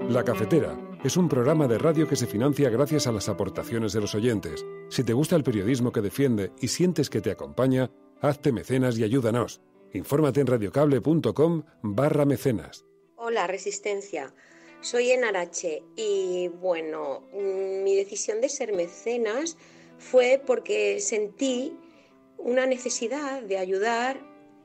La Cafetera es un programa de radio que se financia gracias a las aportaciones de los oyentes. Si te gusta el periodismo que defiende y sientes que te acompaña, hazte mecenas y ayúdanos. Infórmate en radiocable.com/mecenas. Hola, Resistencia. Soy Enarache y bueno, mi decisión de ser mecenas fue porque sentí una necesidad de ayudar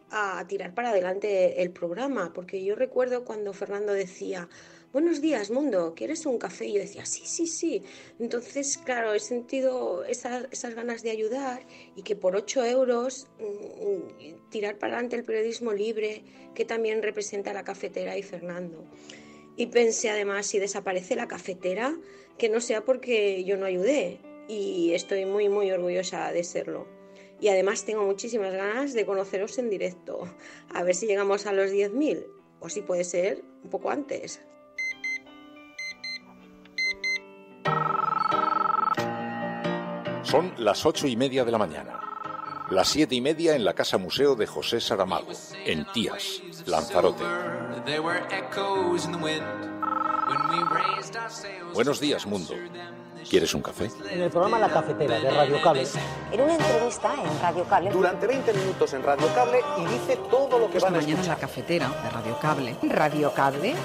a tirar para adelante el programa, porque yo recuerdo cuando Fernando decía: buenos días, mundo, ¿quieres un café? Y yo decía, sí. Entonces, claro, he sentido esas ganas de ayudar y que por 8 euros tirar para adelante el periodismo libre, que también representa la cafetera y Fernando. Y pensé, además, si desaparece la cafetera, que no sea porque yo no ayudé. Y estoy muy, muy orgullosa de serlo. Y además tengo muchísimas ganas de conoceros en directo. A ver si llegamos a los 10.000, o si puede ser un poco antes. Son las 8:30 de la mañana. Las 7:30 en la Casa Museo de José Saramago, en Tías, Lanzarote. Buenos días, mundo. ¿Quieres un café? En el programa La Cafetera de Radio Cable. En una entrevista en Radio Cable. Durante 20 minutos en Radio Cable y dice todo lo que van a escuchar. Mañana en La Cafetera de Radio Cable. Radio Cable,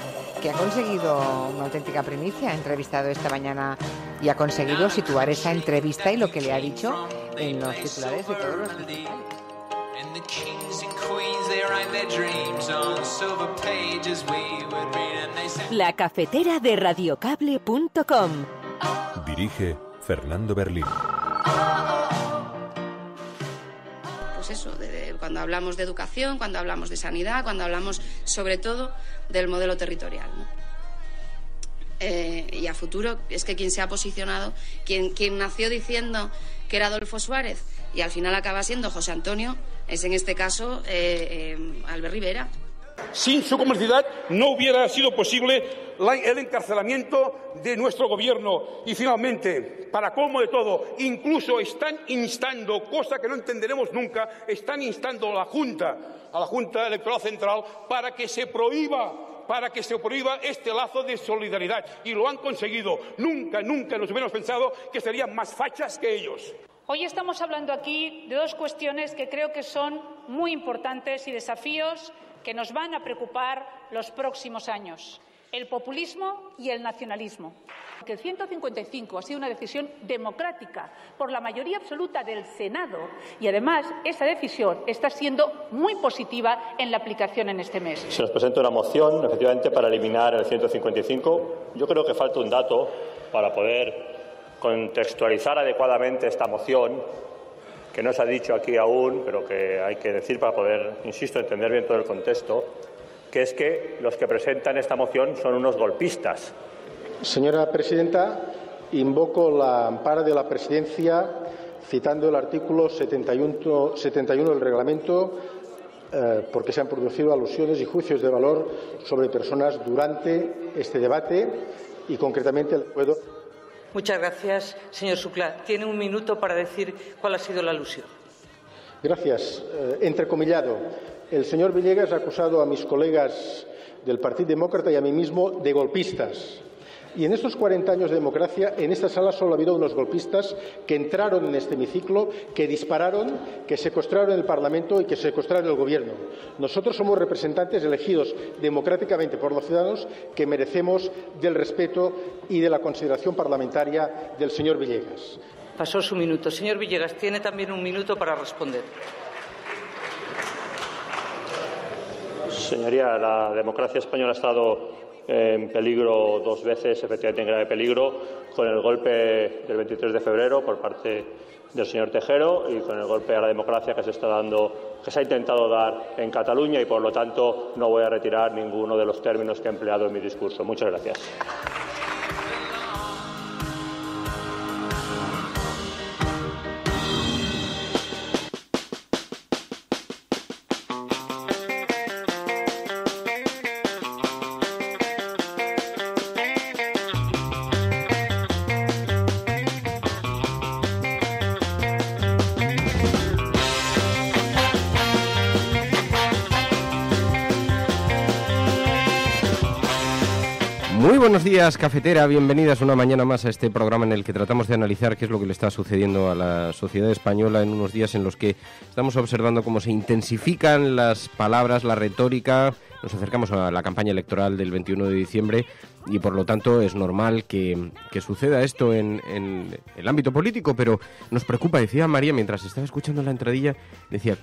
que ha conseguido una auténtica primicia, ha entrevistado esta mañana y ha conseguido situar esa entrevista y lo que le ha dicho en los titulares de todos los digitales. La Cafetera de radiocable.com. Dirige Fernando Berlín. Pues eso, cuando hablamos de educación, cuando hablamos de sanidad, cuando hablamos sobre todo del modelo territorial, ¿no? Y a futuro es que quien se ha posicionado, quien nació diciendo que era Adolfo Suárez y al final acaba siendo José Antonio, es en este caso Albert Rivera. Sin su complicidad no hubiera sido posible el encarcelamiento de nuestro gobierno. Y finalmente, para colmo de todo, incluso están instando, cosa que no entenderemos nunca, están instando a la Junta Electoral Central para que se prohíba este lazo de solidaridad. Y lo han conseguido. Nunca nos hubiéramos pensado que serían más fachas que ellos. Hoy estamos hablando aquí de dos cuestiones que creo que son muy importantes y desafíos que nos van a preocupar los próximos años: el populismo y el nacionalismo. Que el 155 ha sido una decisión democrática por la mayoría absoluta del Senado y además esa decisión está siendo muy positiva en la aplicación en este mes. Se nos presenta una moción, efectivamente, para eliminar el 155. Yo creo que falta un dato para poder contextualizar adecuadamente esta moción, que no se ha dicho aquí aún, pero que hay que decir para poder, insisto, entender bien todo el contexto, que es que los que presentan esta moción son unos golpistas. Señora presidenta, invoco la amparo de la presidencia citando el artículo 71 del reglamento porque se han producido alusiones y juicios de valor sobre personas durante este debate y concretamente el puedo. Muchas gracias, señor Xuclà. Tiene un minuto para decir cuál ha sido la alusión. Gracias. Entrecomillado. El señor Villegas ha acusado a mis colegas del Partido Demócrata y a mí mismo de golpistas. Y en estos 40 años de democracia, en esta sala solo ha habido unos golpistas que entraron en este hemiciclo, que dispararon, que secuestraron el Parlamento y que secuestraron el Gobierno. Nosotros somos representantes elegidos democráticamente por los ciudadanos que merecemos del respeto y de la consideración parlamentaria del señor Villegas. Pasó su minuto. Señor Villegas, tiene también un minuto para responder. Señoría, la democracia española ha estado en peligro 2 veces, efectivamente en grave peligro, con el golpe del 23 de febrero por parte del señor Tejero y con el golpe a la democracia que se ha intentado dar en Cataluña, y por lo tanto no voy a retirar ninguno de los términos que he empleado en mi discurso. Muchas gracias. Buenos días, cafetera, bienvenidas una mañana más a este programa en el que tratamos de analizar qué es lo que le está sucediendo a la sociedad española en unos días en los que estamos observando cómo se intensifican las palabras, la retórica. Nos acercamos a la campaña electoral del 21 de diciembre y por lo tanto es normal que suceda esto en el ámbito político, pero nos preocupa, decía María mientras estaba escuchando la entradilla, decía,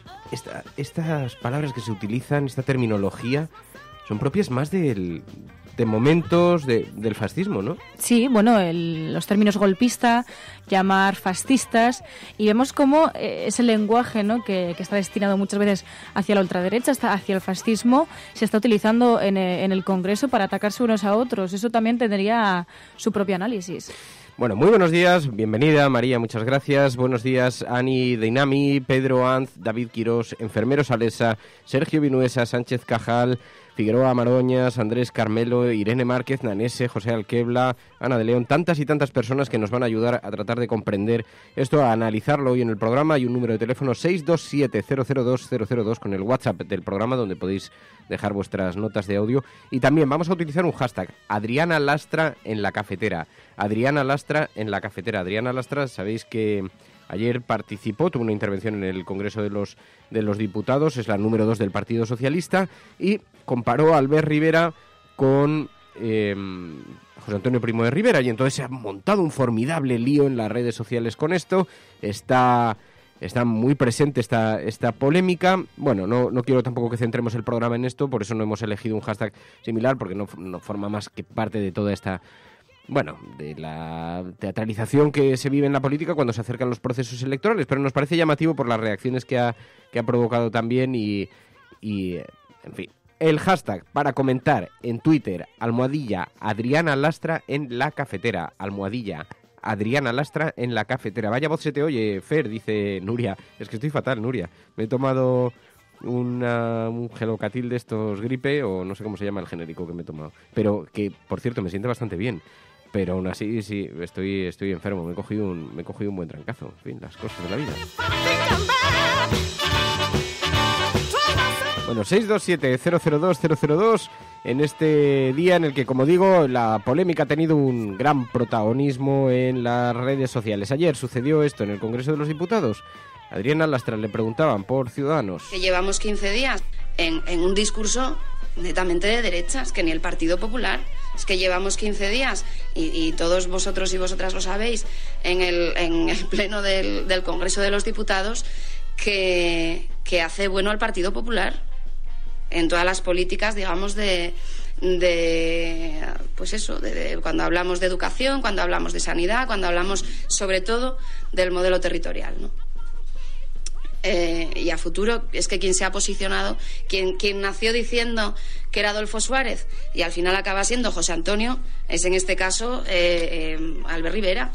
estas palabras que se utilizan, esta terminología, son propias más de momentos del fascismo, ¿no? Sí, bueno, los términos golpista, llamar fascistas, y vemos cómo ese lenguaje, ¿no?, que está destinado muchas veces hacia la ultraderecha, hacia el fascismo, se está utilizando en el Congreso para atacarse unos a otros. Eso también tendría su propio análisis. Bueno, muy buenos días, bienvenida María, muchas gracias. Buenos días Ani Deinami, Pedro Anz, David Quirós, Enfermero Salesa, Sergio Vinuesa, Sánchez Cajal, Figueroa Maroñas, Andrés Carmelo, Irene Márquez, Nanese, José Alquebla, Ana de León, tantas y tantas personas que nos van a ayudar a tratar de comprender esto, a analizarlo hoy en el programa. Hay un número de teléfono 627-002-002 con el WhatsApp del programa donde podéis dejar vuestras notas de audio. Y también vamos a utilizar un hashtag, Adriana Lastra en la cafetera. Adriana Lastra en la cafetera. Adriana Lastra, sabéis que ayer participó, tuvo una intervención en el Congreso de los Diputados, es la número 2 del Partido Socialista, y comparó a Albert Rivera con José Antonio Primo de Rivera, y entonces se ha montado un formidable lío en las redes sociales con esto. Está muy presente esta polémica. Bueno, no quiero tampoco que centremos el programa en esto, por eso no hemos elegido un hashtag similar, porque no forma más que parte de toda esta... Bueno, de la teatralización que se vive en la política cuando se acercan los procesos electorales, pero nos parece llamativo por las reacciones que ha provocado también y en fin. El hashtag para comentar en Twitter, almohadilla Adriana Lastra en la cafetera, almohadilla Adriana Lastra en la cafetera. Vaya voz se te oye, Fer, dice Nuria. Es que estoy fatal, Nuria. Me he tomado un gelocatil de estos gripe, o no sé cómo se llama el genérico que me he tomado, pero que, por cierto, me siente bastante bien. Pero aún así, sí, estoy enfermo, me he cogido un buen trancazo. En fin, las cosas de la vida. Bueno, 627-002-002, en este día en el que, como digo, la polémica ha tenido un gran protagonismo en las redes sociales. Ayer sucedió esto en el Congreso de los Diputados. Adriana Lastra le preguntaban por Ciudadanos. Que llevamos 15 días en un discurso netamente de derechas, que ni el Partido Popular. Es que llevamos 15 días, y todos vosotros y vosotras lo sabéis, en el pleno del Congreso de los Diputados, que hace bueno al Partido Popular en todas las políticas, digamos, pues eso, de cuando hablamos de educación, cuando hablamos de sanidad, cuando hablamos sobre todo del modelo territorial, ¿no? Y a futuro es que quien se ha posicionado, quien nació diciendo que era Adolfo Suárez y al final acaba siendo José Antonio, es en este caso Albert Rivera.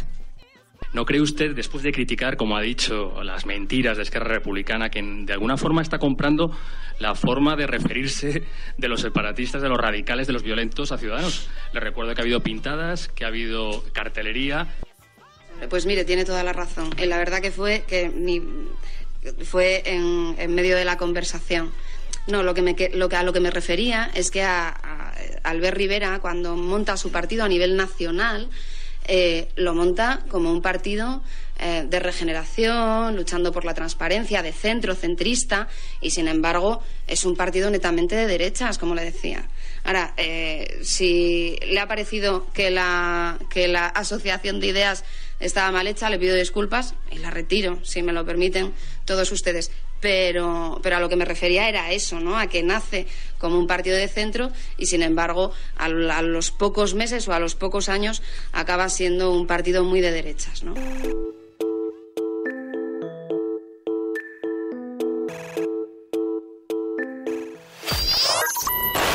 ¿No cree usted, después de criticar, como ha dicho, las mentiras de Esquerra Republicana, que de alguna forma está comprando la forma de referirse de los separatistas, de los radicales, de los violentos a Ciudadanos? Le recuerdo que ha habido pintadas, que ha habido cartelería. Pues mire, tiene toda la razón. La verdad que fue en medio de la conversación. No, a lo que me refería es que a Albert Rivera, cuando monta su partido a nivel nacional, lo monta como un partido de regeneración, luchando por la transparencia, de centro, centrista, y sin embargo es un partido netamente de derechas, como le decía. Ahora, si le ha parecido que la asociación de ideas estaba mal hecha, le pido disculpas y la retiro, si me lo permiten todos ustedes. Pero a lo que me refería era eso, ¿no? A que nace como un partido de centro y, sin embargo, a los pocos meses o a los pocos años acaba siendo un partido muy de derechas, ¿no?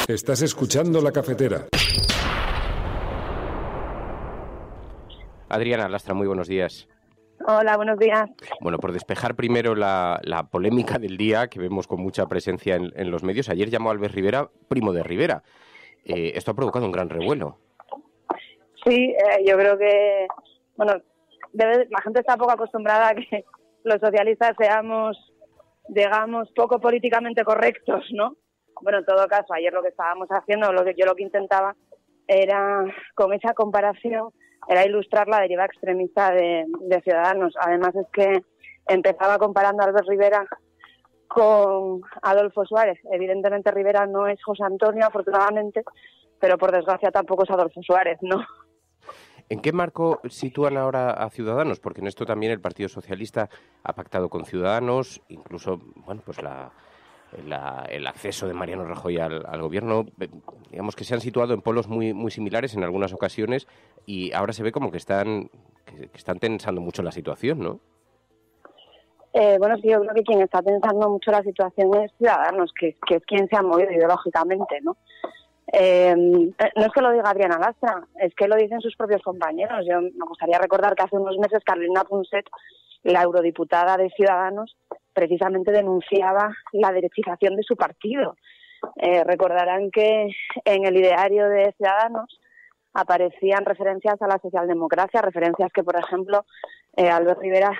Estás escuchando La Cafetera. Adriana Lastra, muy buenos días. Hola, buenos días. Bueno, por despejar primero la polémica del día, que vemos con mucha presencia en los medios. Ayer llamó a Albert Rivera primo de Rivera. Esto ha provocado un gran revuelo. Sí, yo creo que, bueno, la gente está poco acostumbrada a que los socialistas seamos, digamos, poco políticamente correctos, ¿no? Bueno, en todo caso, ayer lo que estábamos haciendo, yo lo que intentaba era, con esa comparación, era ilustrar la deriva extremista de Ciudadanos. Además es que empezaba comparando a Albert Rivera con Adolfo Suárez. Evidentemente Rivera no es José Antonio, afortunadamente, pero por desgracia tampoco es Adolfo Suárez, ¿no? ¿En qué marco sitúan ahora a Ciudadanos? Porque en esto también el Partido Socialista ha pactado con Ciudadanos, incluso, bueno, pues el acceso de Mariano Rajoy al gobierno, digamos que se han situado en polos muy similares en algunas ocasiones y ahora se ve como que están tensando mucho la situación, ¿no? Bueno, sí, yo creo que quien está tensando mucho la situación es Ciudadanos, que es quien se ha movido ideológicamente, ¿no? No es que lo diga Adriana Lastra, es que lo dicen sus propios compañeros. Yo me gustaría recordar que hace unos meses Carolina Punset, la eurodiputada de Ciudadanos, precisamente denunciaba la derechización de su partido. Recordarán que en el ideario de Ciudadanos aparecían referencias a la socialdemocracia, referencias que, por ejemplo, Albert Rivera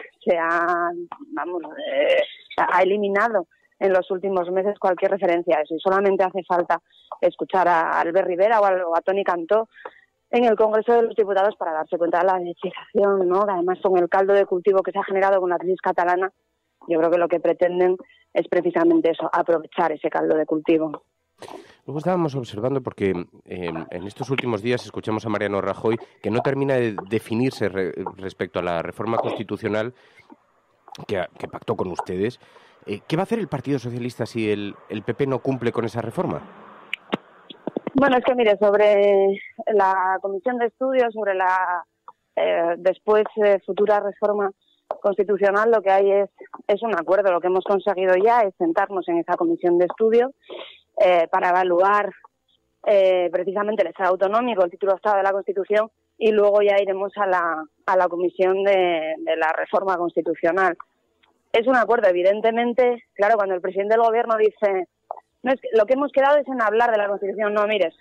ha eliminado en los últimos meses cualquier referencia a eso. Y solamente hace falta escuchar a Albert Rivera o a Toni Cantó en el Congreso de los Diputados para darse cuenta de la derechización, ¿no? Además, con el caldo de cultivo que se ha generado con la crisis catalana, yo creo que lo que pretenden es precisamente eso, aprovechar ese caldo de cultivo. Luego estábamos observando, porque en estos últimos días escuchamos a Mariano Rajoy, que no termina de definirse respecto a la reforma constitucional que pactó con ustedes. ¿Qué va a hacer el Partido Socialista si el PP no cumple con esa reforma? Bueno, es que mire, sobre la comisión de estudios, sobre la después futura reforma constitucional, lo que hay es un acuerdo. Lo que hemos conseguido ya es sentarnos en esa comisión de estudio para evaluar precisamente el Estado autonómico, el título de Estado de la Constitución, y luego ya iremos a la comisión de la reforma constitucional. Es un acuerdo, evidentemente. Claro, cuando el presidente del Gobierno dice, no, es que lo que hemos quedado es en hablar de la Constitución. No, mires,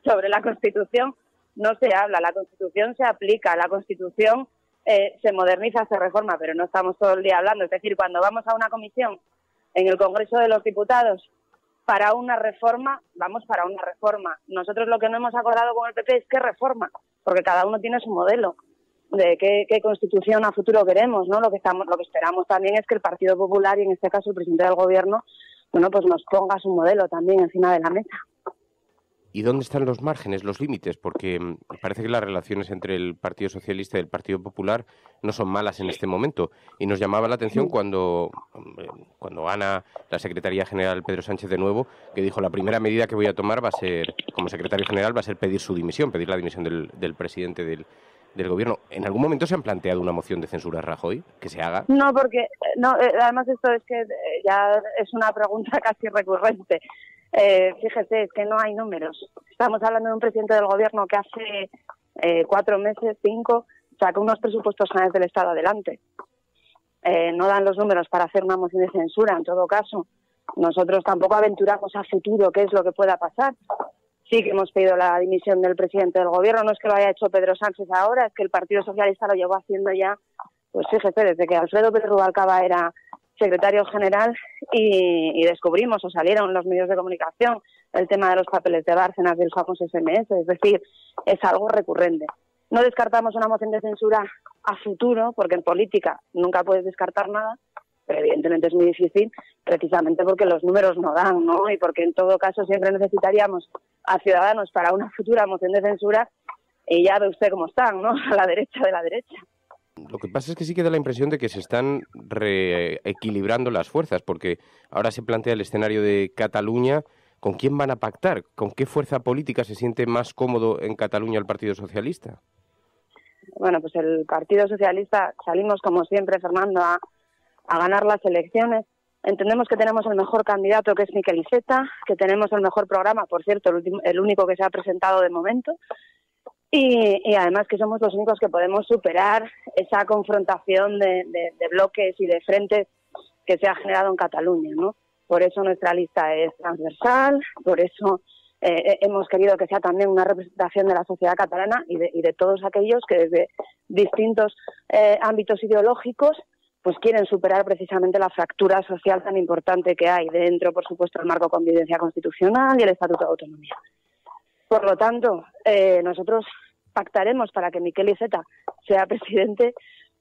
sobre la Constitución no se habla, la Constitución se aplica, la Constitución se moderniza, se reforma, pero no estamos todo el día hablando. Es decir, cuando vamos a una comisión en el Congreso de los Diputados para una reforma, vamos para una reforma. Nosotros lo que no hemos acordado con el PP es qué reforma, porque cada uno tiene su modelo de qué constitución a futuro queremos, ¿no? Lo que esperamos también es que el Partido Popular, y en este caso el presidente del Gobierno, bueno, pues nos ponga su modelo también encima de la mesa. ¿Y dónde están los márgenes, los límites? Porque parece que las relaciones entre el Partido Socialista y el Partido Popular no son malas en este momento. Y nos llamaba la atención cuando Ana, la secretaria general Pedro Sánchez de nuevo, que dijo la primera medida que voy a tomar va a ser, como secretario general, va a ser pedir su dimisión, pedir la dimisión del presidente del Gobierno. ¿En algún momento se han planteado una moción de censura a Rajoy? ¿Que se haga? No, porque además esto es que ya es una pregunta casi recurrente. Fíjese, es que no hay números. Estamos hablando de un presidente del Gobierno que hace 4 meses, 5, saca unos presupuestos generales del Estado adelante. No dan los números para hacer una moción de censura, en todo caso. Nosotros tampoco aventuramos a futuro qué es lo que pueda pasar. Sí que hemos pedido la dimisión del presidente del Gobierno, no es que lo haya hecho Pedro Sánchez ahora, es que el Partido Socialista lo llevó haciendo ya, pues fíjese, desde que Alfredo Pérez Rubalcaba era secretario general y descubrimos, o salieron los medios de comunicación, el tema de los papeles de Bárcenas, del famoso SMS, es decir, es algo recurrente. No descartamos una moción de censura a futuro, porque en política nunca puedes descartar nada, pero evidentemente es muy difícil, precisamente porque los números no dan, ¿no? Y porque en todo caso siempre necesitaríamos a Ciudadanos para una futura moción de censura, y ya ve usted cómo están, ¿no? A la derecha de la derecha. Lo que pasa es que sí que da la impresión de que se están reequilibrando las fuerzas, porque ahora se plantea el escenario de Cataluña. ¿Con quién van a pactar? ¿Con qué fuerza política se siente más cómodo en Cataluña el Partido Socialista? Bueno, pues el Partido Socialista salimos, como siempre, Fernando, a ganar las elecciones. Entendemos que tenemos el mejor candidato, que es Miquel Iceta, que tenemos el mejor programa, por cierto, el único que se ha presentado de momento, y además que somos los únicos que podemos superar esa confrontación de bloques y de frentes que se ha generado en Cataluña, ¿no? Por eso nuestra lista es transversal, por eso hemos querido que sea también una representación de la sociedad catalana y de todos aquellos que desde distintos ámbitos ideológicos pues quieren superar precisamente la fractura social tan importante que hay dentro, por supuesto, del marco de convivencia constitucional y el Estatuto de Autonomía. Por lo tanto, nosotros pactaremos para que Miquel Iceta sea presidente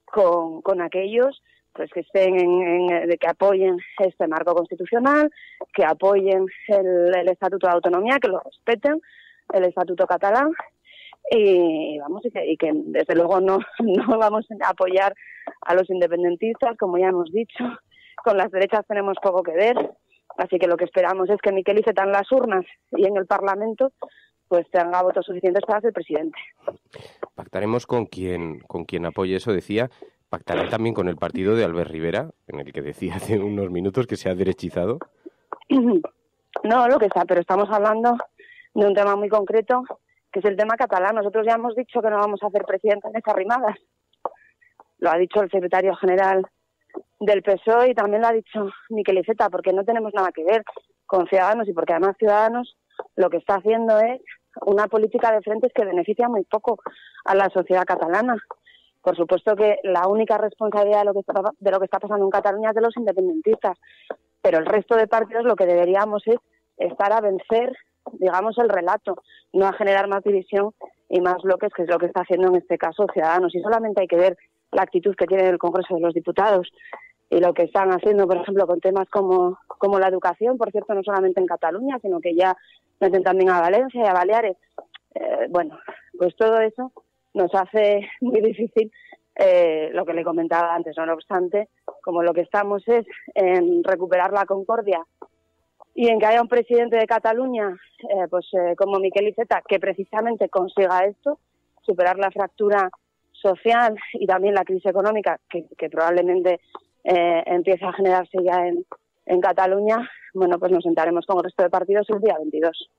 con aquellos pues que estén que apoyen este marco constitucional, que apoyen el Estatuto de Autonomía, que lo respeten, el Estatuto catalán, y que desde luego no vamos a apoyar a los independentistas, como ya hemos dicho. Con las derechas tenemos poco que ver, así que lo que esperamos es que Miquel Iceta en las urnas y en el Parlamento pues tenga votos suficientes para ser presidente. Pactaremos con quien apoye eso, decía. ¿Pactará también con el partido de Albert Rivera, en el que decía hace unos minutos que se ha derechizado? No, pero estamos hablando de un tema muy concreto, que es el tema catalán. Nosotros ya hemos dicho que no vamos a hacer presidenta en esas rimadas. Lo ha dicho el secretario general del PSOE y también lo ha dicho Miquel Iceta, porque no tenemos nada que ver con Ciudadanos y porque además Ciudadanos lo que está haciendo es una política de frentes que beneficia muy poco a la sociedad catalana. Por supuesto que la única responsabilidad de lo que está pasando en Cataluña es de los independentistas, pero el resto de partidos lo que deberíamos es estar a vencer, digamos, el relato, no a generar más división y más bloques, que es lo que está haciendo en este caso Ciudadanos. Y solamente hay que ver la actitud que tiene el Congreso de los Diputados y lo que están haciendo, por ejemplo, con temas como la educación, por cierto, no solamente en Cataluña, sino que ya meten también a Valencia y a Baleares. Pues todo eso nos hace muy difícil lo que le comentaba antes. No obstante, como lo que estamos es en recuperar la concordia y en que haya un presidente de Cataluña, como Miquel Iceta, que precisamente consiga esto, superar la fractura social y también la crisis económica que probablemente empiece a generarse ya en Cataluña, bueno, pues nos sentaremos con el resto de partidos el día 22.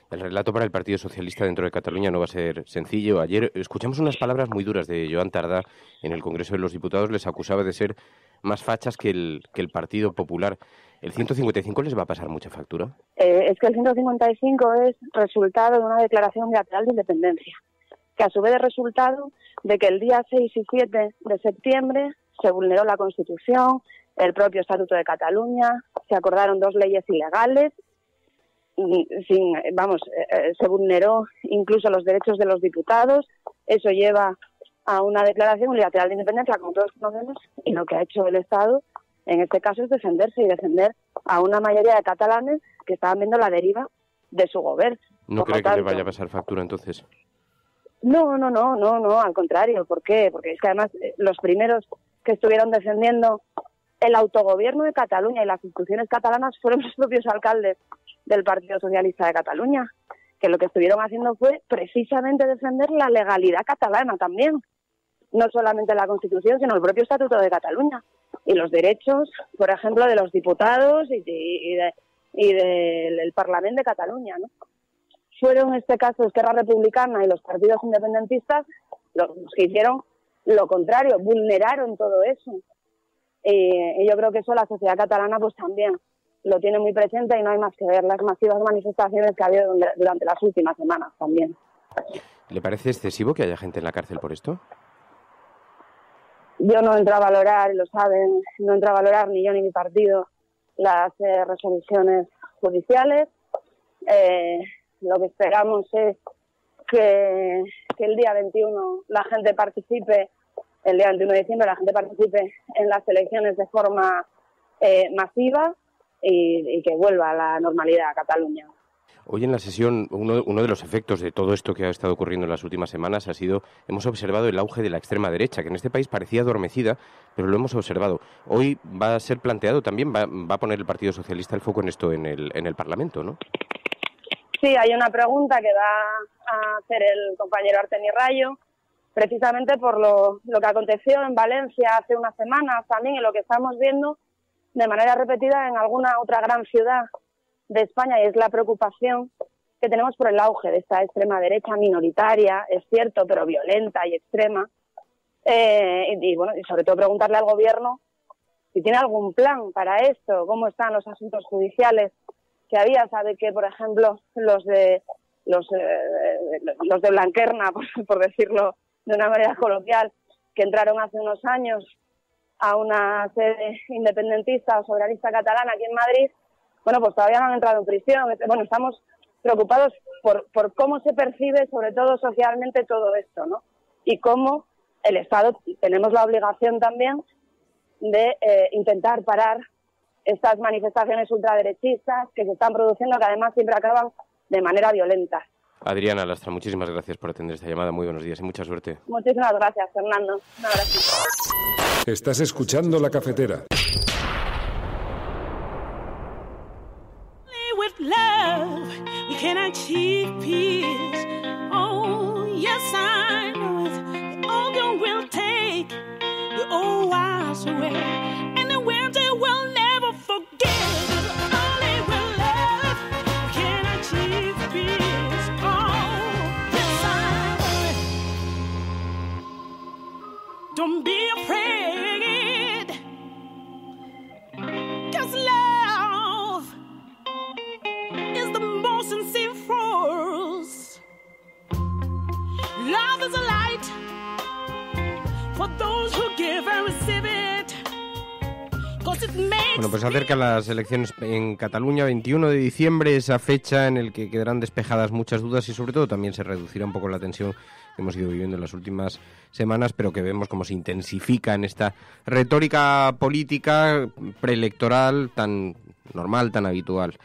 El relato para el Partido Socialista dentro de Cataluña no va a ser sencillo. Ayer escuchamos unas palabras muy duras de Joan Tardá en el Congreso de los Diputados. Les acusaba de ser más fachas que el Partido Popular. ¿El 155 les va a pasar mucha factura? Es que el 155 es resultado de una declaración unilateral de independencia, que a su vez es resultado de que el día 6 y 7 de septiembre se vulneró la Constitución, el propio Estatuto de Cataluña, se acordaron 2 leyes ilegales, se vulneró incluso los derechos de los diputados. Eso lleva a una declaración unilateral de independencia, como todos conocemos, y lo que ha hecho el Estado en este caso es defenderse y defender a una mayoría de catalanes que estaban viendo la deriva de su gobierno. ¿No cree que le vaya a pasar factura entonces? No, al contrario. ¿Por qué? Porque es que además los primeros que estuvieron defendiendo el autogobierno de Cataluña y las instituciones catalanas fueron los propios alcaldes del Partido Socialista de Cataluña, que lo que estuvieron haciendo fue precisamente defender la legalidad catalana también, no solamente la Constitución, sino el propio Estatuto de Cataluña y los derechos, por ejemplo, de los diputados y del Parlamento de Cataluña, ¿no? Fueron en este caso Esquerra Republicana y los partidos independentistas los que hicieron lo contrario, vulneraron todo eso. Y yo creo que eso la sociedad catalana pues también lo tiene muy presente y no hay más que ver las masivas manifestaciones que ha habido durante las últimas semanas también. ¿Le parece excesivo que haya gente en la cárcel por esto? Yo no entro a valorar, y lo saben, no entro a valorar ni yo ni mi partido las resoluciones judiciales. Lo que esperamos es que el día 21 la gente participe, el día 21 de diciembre la gente participe en las elecciones de forma masiva y que vuelva a la normalidad a Cataluña. Hoy en la sesión, uno de los efectos de todo esto que ha estado ocurriendo en las últimas semanas ha sido, hemos observado el auge de la extrema derecha, que en este país parecía adormecida, pero lo hemos observado. Hoy va a ser planteado también, va a poner el Partido Socialista el foco en esto en el Parlamento, ¿no? Sí, hay una pregunta que va a hacer el compañero Artemi Rayo, precisamente por lo que aconteció en Valencia hace unas semanas también y lo que estamos viendo de manera repetida en alguna otra gran ciudad de España, y es la preocupación que tenemos por el auge de esta extrema derecha minoritaria, es cierto, pero violenta y extrema. Y sobre todo preguntarle al gobierno si tiene algún plan para esto, cómo están los asuntos judiciales que había. Sabe que, por ejemplo, los de Blanquerna, por decirlo de una manera coloquial, que entraron hace unos años a una sede independentista o soberanista catalana aquí en Madrid, bueno, pues todavía no han entrado en prisión. Bueno, estamos preocupados por cómo se percibe, sobre todo socialmente, todo esto, ¿no? Y cómo el Estado tenemos la obligación también de intentar parar estas manifestaciones ultraderechistas que se están produciendo, que además siempre acaban de manera violenta. Adriana Lastra, muchísimas gracias por atender esta llamada. Muy buenos días y mucha suerte. Muchísimas gracias, Fernando. Un abrazo. Estás escuchando La Cafetera. With love, we can achieve peace. Oh, yes, I know it. The old will take the old wise away, and the winter will never forget. Only with love, we can achieve peace. Oh, yes, I know it. Don't be afraid, 'cause love is the most sincere force. Love is a light for those who give and receive it. 'Cause it makes. Bueno, pues acercan las elecciones en Cataluña, 21 de diciembre, esa fecha en la que quedarán despejadas muchas dudas y sobre todo también se reducirá un poco la tensión que hemos ido viviendo en las últimas semanas, pero que vemos cómo se intensifica en esta retórica política preelectoral tan normal, tan habitual.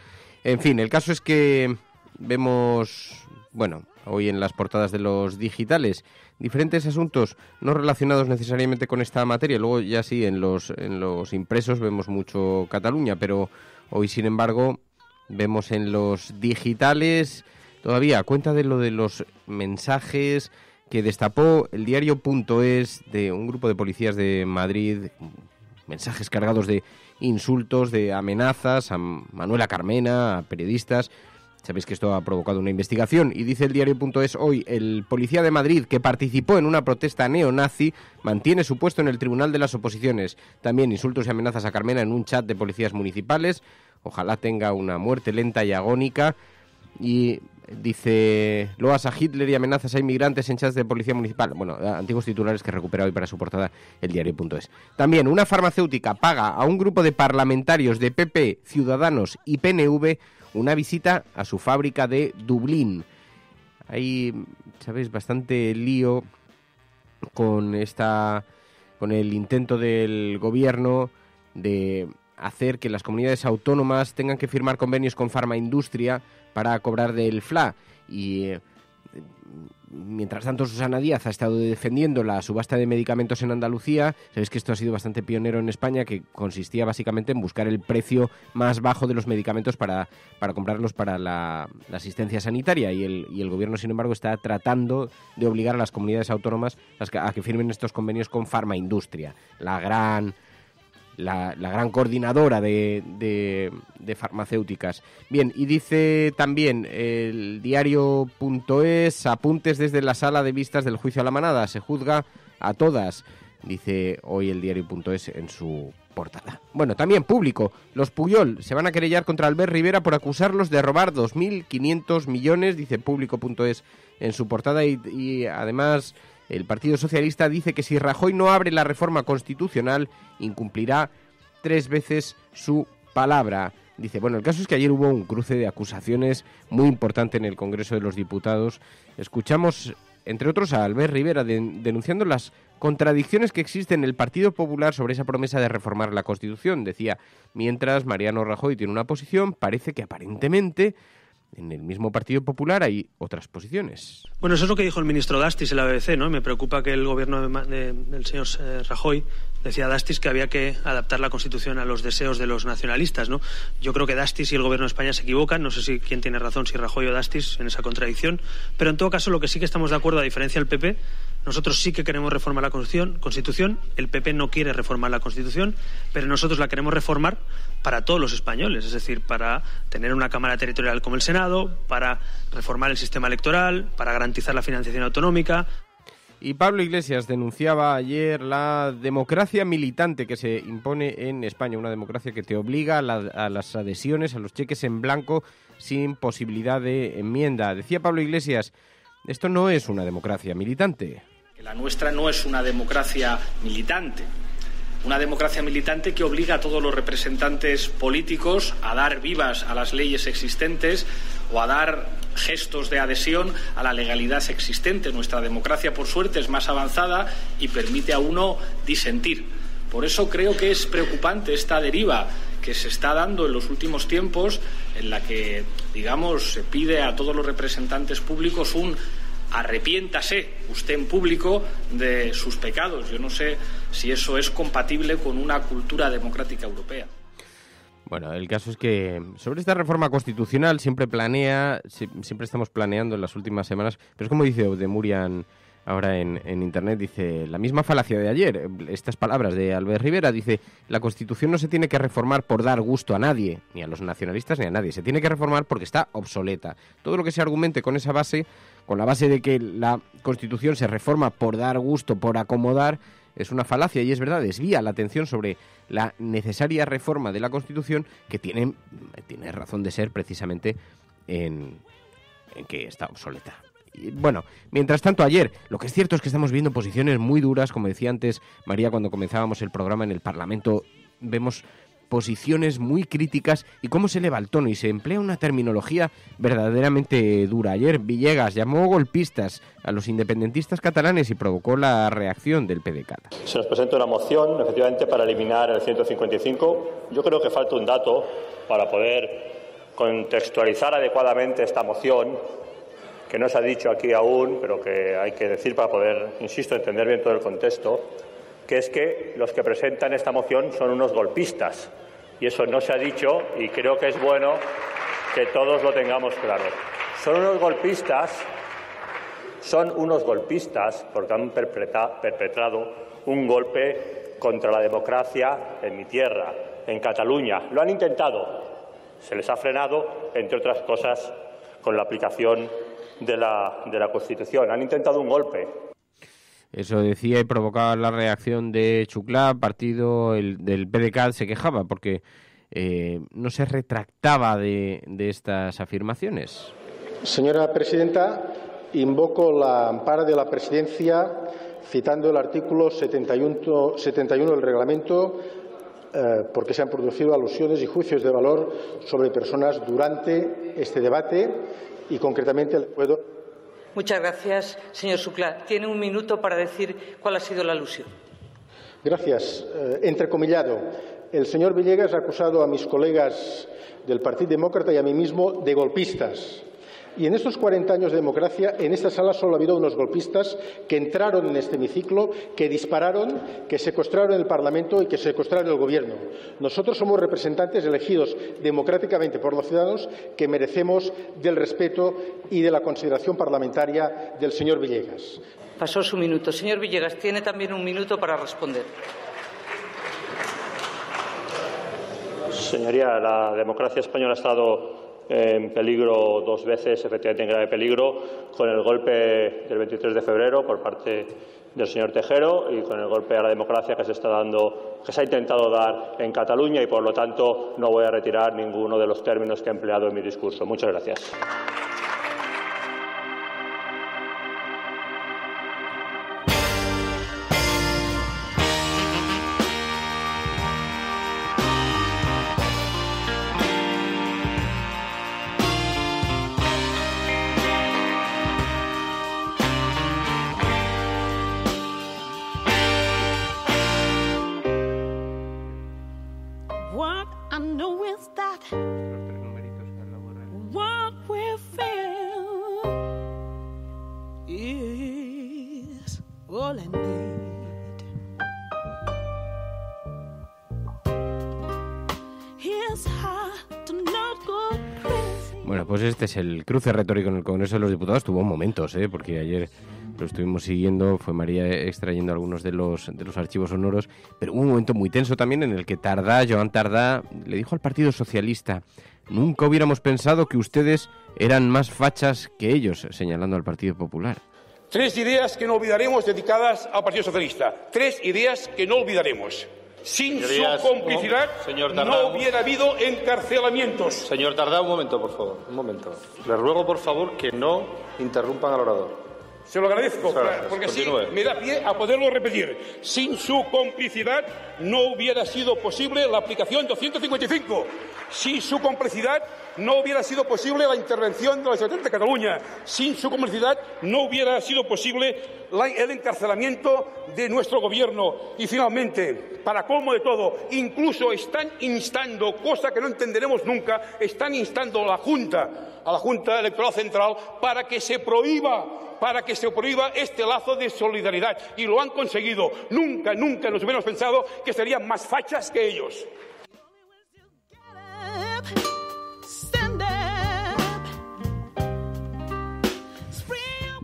En fin, el caso es que vemos, bueno, hoy en las portadas de los digitales diferentes asuntos no relacionados necesariamente con esta materia. Luego ya sí, en los impresos vemos mucho Cataluña, pero hoy, sin embargo, vemos en los digitales todavía cuenta de lo de los mensajes que destapó el diario.es de un grupo de policías de Madrid, mensajes cargados de insultos, de amenazas a Manuela Carmena, a periodistas. Sabéis que esto ha provocado una investigación y dice el diario.es hoy, el policía de Madrid que participó en una protesta neonazi mantiene su puesto en el Tribunal de las Oposiciones. También insultos y amenazas a Carmena en un chat de policías municipales. Ojalá tenga una muerte lenta y agónica. Y dice, loas a Hitler y amenazas a inmigrantes en chats de policía municipal. Bueno, antiguos titulares que recupera hoy para su portada el diario.es. También, una farmacéutica paga a un grupo de parlamentarios de PP, Ciudadanos y PNV una visita a su fábrica de Dublín. Hay, sabéis, bastante lío con el intento del gobierno de hacer que las comunidades autónomas tengan que firmar convenios con Farmaindustria para cobrar del FLA. Y mientras tanto, Susana Díaz ha estado defendiendo la subasta de medicamentos en Andalucía. Sabéis que esto ha sido bastante pionero en España, que consistía básicamente en buscar el precio más bajo de los medicamentos para comprarlos para la asistencia sanitaria. Y el gobierno, sin embargo, está tratando de obligar a las comunidades autónomas a que firmen estos convenios con Farmaindustria, la gran la gran coordinadora de farmacéuticas. Bien, y dice también el diario.es, apuntes desde la sala de vistas del juicio a la manada, se juzga a todas, dice hoy el diario.es en su portada. Bueno, también Público, los Puyol se van a querellar contra Albert Rivera por acusarlos de robar 2.500 millones, dice Público.es en su portada, y además el Partido Socialista dice que si Rajoy no abre la reforma constitucional, incumplirá 3 veces su palabra. Dice, bueno, el caso es que ayer hubo un cruce de acusaciones muy importante en el Congreso de los Diputados. Escuchamos, entre otros, a Albert Rivera denunciando las contradicciones que existen en el Partido Popular sobre esa promesa de reformar la Constitución. Decía, mientras Mariano Rajoy tiene una posición, parece que aparentemente en el mismo Partido Popular hay otras posiciones. Bueno, eso es lo que dijo el ministro Dastis en la BBC, ¿no? Me preocupa que el gobierno del señor Rajoy, decía Dastis, que había que adaptar la Constitución a los deseos de los nacionalistas, ¿no? Yo creo que Dastis y el gobierno de España se equivocan, no sé quién tiene razón, si Rajoy o Dastis, en esa contradicción, pero en todo caso lo que sí que estamos de acuerdo, a diferencia del PP, nosotros sí que queremos reformar la Constitución, el PP no quiere reformar la Constitución, pero nosotros la queremos reformar para todos los españoles, es decir, para tener una Cámara Territorial como el Senado, para reformar el sistema electoral, para garantizar la financiación autonómica. Y Pablo Iglesias denunciaba ayer la democracia militante que se impone en España, una democracia que te obliga a las adhesiones, a los cheques en blanco sin posibilidad de enmienda. Decía Pablo Iglesias, esto no es una democracia militante. La nuestra no es una democracia militante. Una democracia militante que obliga a todos los representantes políticos a dar vivas a las leyes existentes o a dar gestos de adhesión a la legalidad existente. Nuestra democracia, por suerte, es más avanzada y permite a uno disentir. Por eso creo que es preocupante esta deriva que se está dando en los últimos tiempos, en la que, digamos, se pide a todos los representantes públicos un arrepiéntase usted en público de sus pecados. Yo no sé si eso es compatible con una cultura democrática europea. Bueno, el caso es que sobre esta reforma constitucional siempre estamos planeando en las últimas semanas, pero es como dice Odemurian ahora en Internet, dice la misma falacia de ayer, estas palabras de Albert Rivera, dice, la Constitución no se tiene que reformar por dar gusto a nadie, ni a los nacionalistas ni a nadie, se tiene que reformar porque está obsoleta. Todo lo que se argumente con esa base, con la base de que la Constitución se reforma por dar gusto, por acomodar, es una falacia y es verdad, desvía la atención sobre la necesaria reforma de la Constitución que tiene razón de ser precisamente en que está obsoleta. Y bueno, mientras tanto ayer, lo que es cierto es que estamos viendo posiciones muy duras, como decía antes María cuando comenzábamos el programa en el Parlamento, vemos posiciones muy críticas y cómo se eleva el tono y se emplea una terminología verdaderamente dura. Ayer Villegas llamó golpistas a los independentistas catalanes y provocó la reacción del PDeCAT. Se nos presenta una moción, efectivamente, para eliminar el 155. Yo creo que falta un dato para poder contextualizar adecuadamente esta moción, que no se ha dicho aquí aún, pero que hay que decir para poder, insisto, entender bien todo el contexto, que es que los que presentan esta moción son unos golpistas. Y eso no se ha dicho y creo que es bueno que todos lo tengamos claro. Son unos golpistas porque han perpetrado un golpe contra la democracia en mi tierra, en Cataluña. Lo han intentado, se les ha frenado, entre otras cosas, con la aplicación de la Constitución. Han intentado un golpe. Eso decía y provocaba la reacción de Xuclà, partido del PDeCAT se quejaba porque no se retractaba de estas afirmaciones. Señora presidenta, invoco la amparo de la presidencia citando el artículo 71 del reglamento porque se han producido alusiones y juicios de valor sobre personas durante este debate y concretamente le puedo. Muchas gracias, señor Xuclà. Tiene un minuto para decir cuál ha sido la alusión. Gracias. Entrecomillado. El señor Villegas ha acusado a mis colegas del Partido Demócrata y a mí mismo de golpistas. Y en estos 40 años de democracia, en esta sala solo ha habido unos golpistas que entraron en este hemiciclo, que dispararon, que secuestraron el Parlamento y que secuestraron el Gobierno. Nosotros somos representantes elegidos democráticamente por los ciudadanos que merecemos del respeto y de la consideración parlamentaria del señor Villegas. Pasó su minuto. Señor Villegas, tiene también un minuto para responder. Señoría, la democracia española ha estado en peligro 2 veces, efectivamente en grave peligro, con el golpe del 23 de febrero por parte del señor Tejero y con el golpe a la democracia que se ha intentado dar en Cataluña, y por lo tanto no voy a retirar ninguno de los términos que he empleado en mi discurso. Muchas gracias. Bueno, pues este es el cruce retórico en el Congreso de los Diputados. Tuvo momentos, porque ayer lo estuvimos siguiendo, fue María extrayendo algunos de los archivos sonoros, pero hubo un momento muy tenso también en el que Joan Tardá, le dijo al Partido Socialista: nunca hubiéramos pensado que ustedes eran más fachas que ellos, señalando al Partido Popular. 3 ideas que no olvidaremos dedicadas al Partido Socialista. 3 ideas que no olvidaremos. Sin su complicidad no hubiera habido encarcelamientos. Señor Tardá, un momento, por favor. Un momento. Le ruego, por favor, que no interrumpan al orador. Se lo agradezco, porque así me da pie a poderlo repetir. Sin su complicidad no hubiera sido posible la aplicación 255. Sin su complicidad no hubiera sido posible la intervención de la Generalitat de Cataluña. Sin su complicidad no hubiera sido posible el encarcelamiento de nuestro gobierno. Y finalmente, para colmo de todo, incluso están instando, cosa que no entenderemos nunca, están instando a la Junta Electoral Central para que se prohíba este lazo de solidaridad. Y lo han conseguido. Nunca nos hubiéramos pensado que serían más fachas que ellos.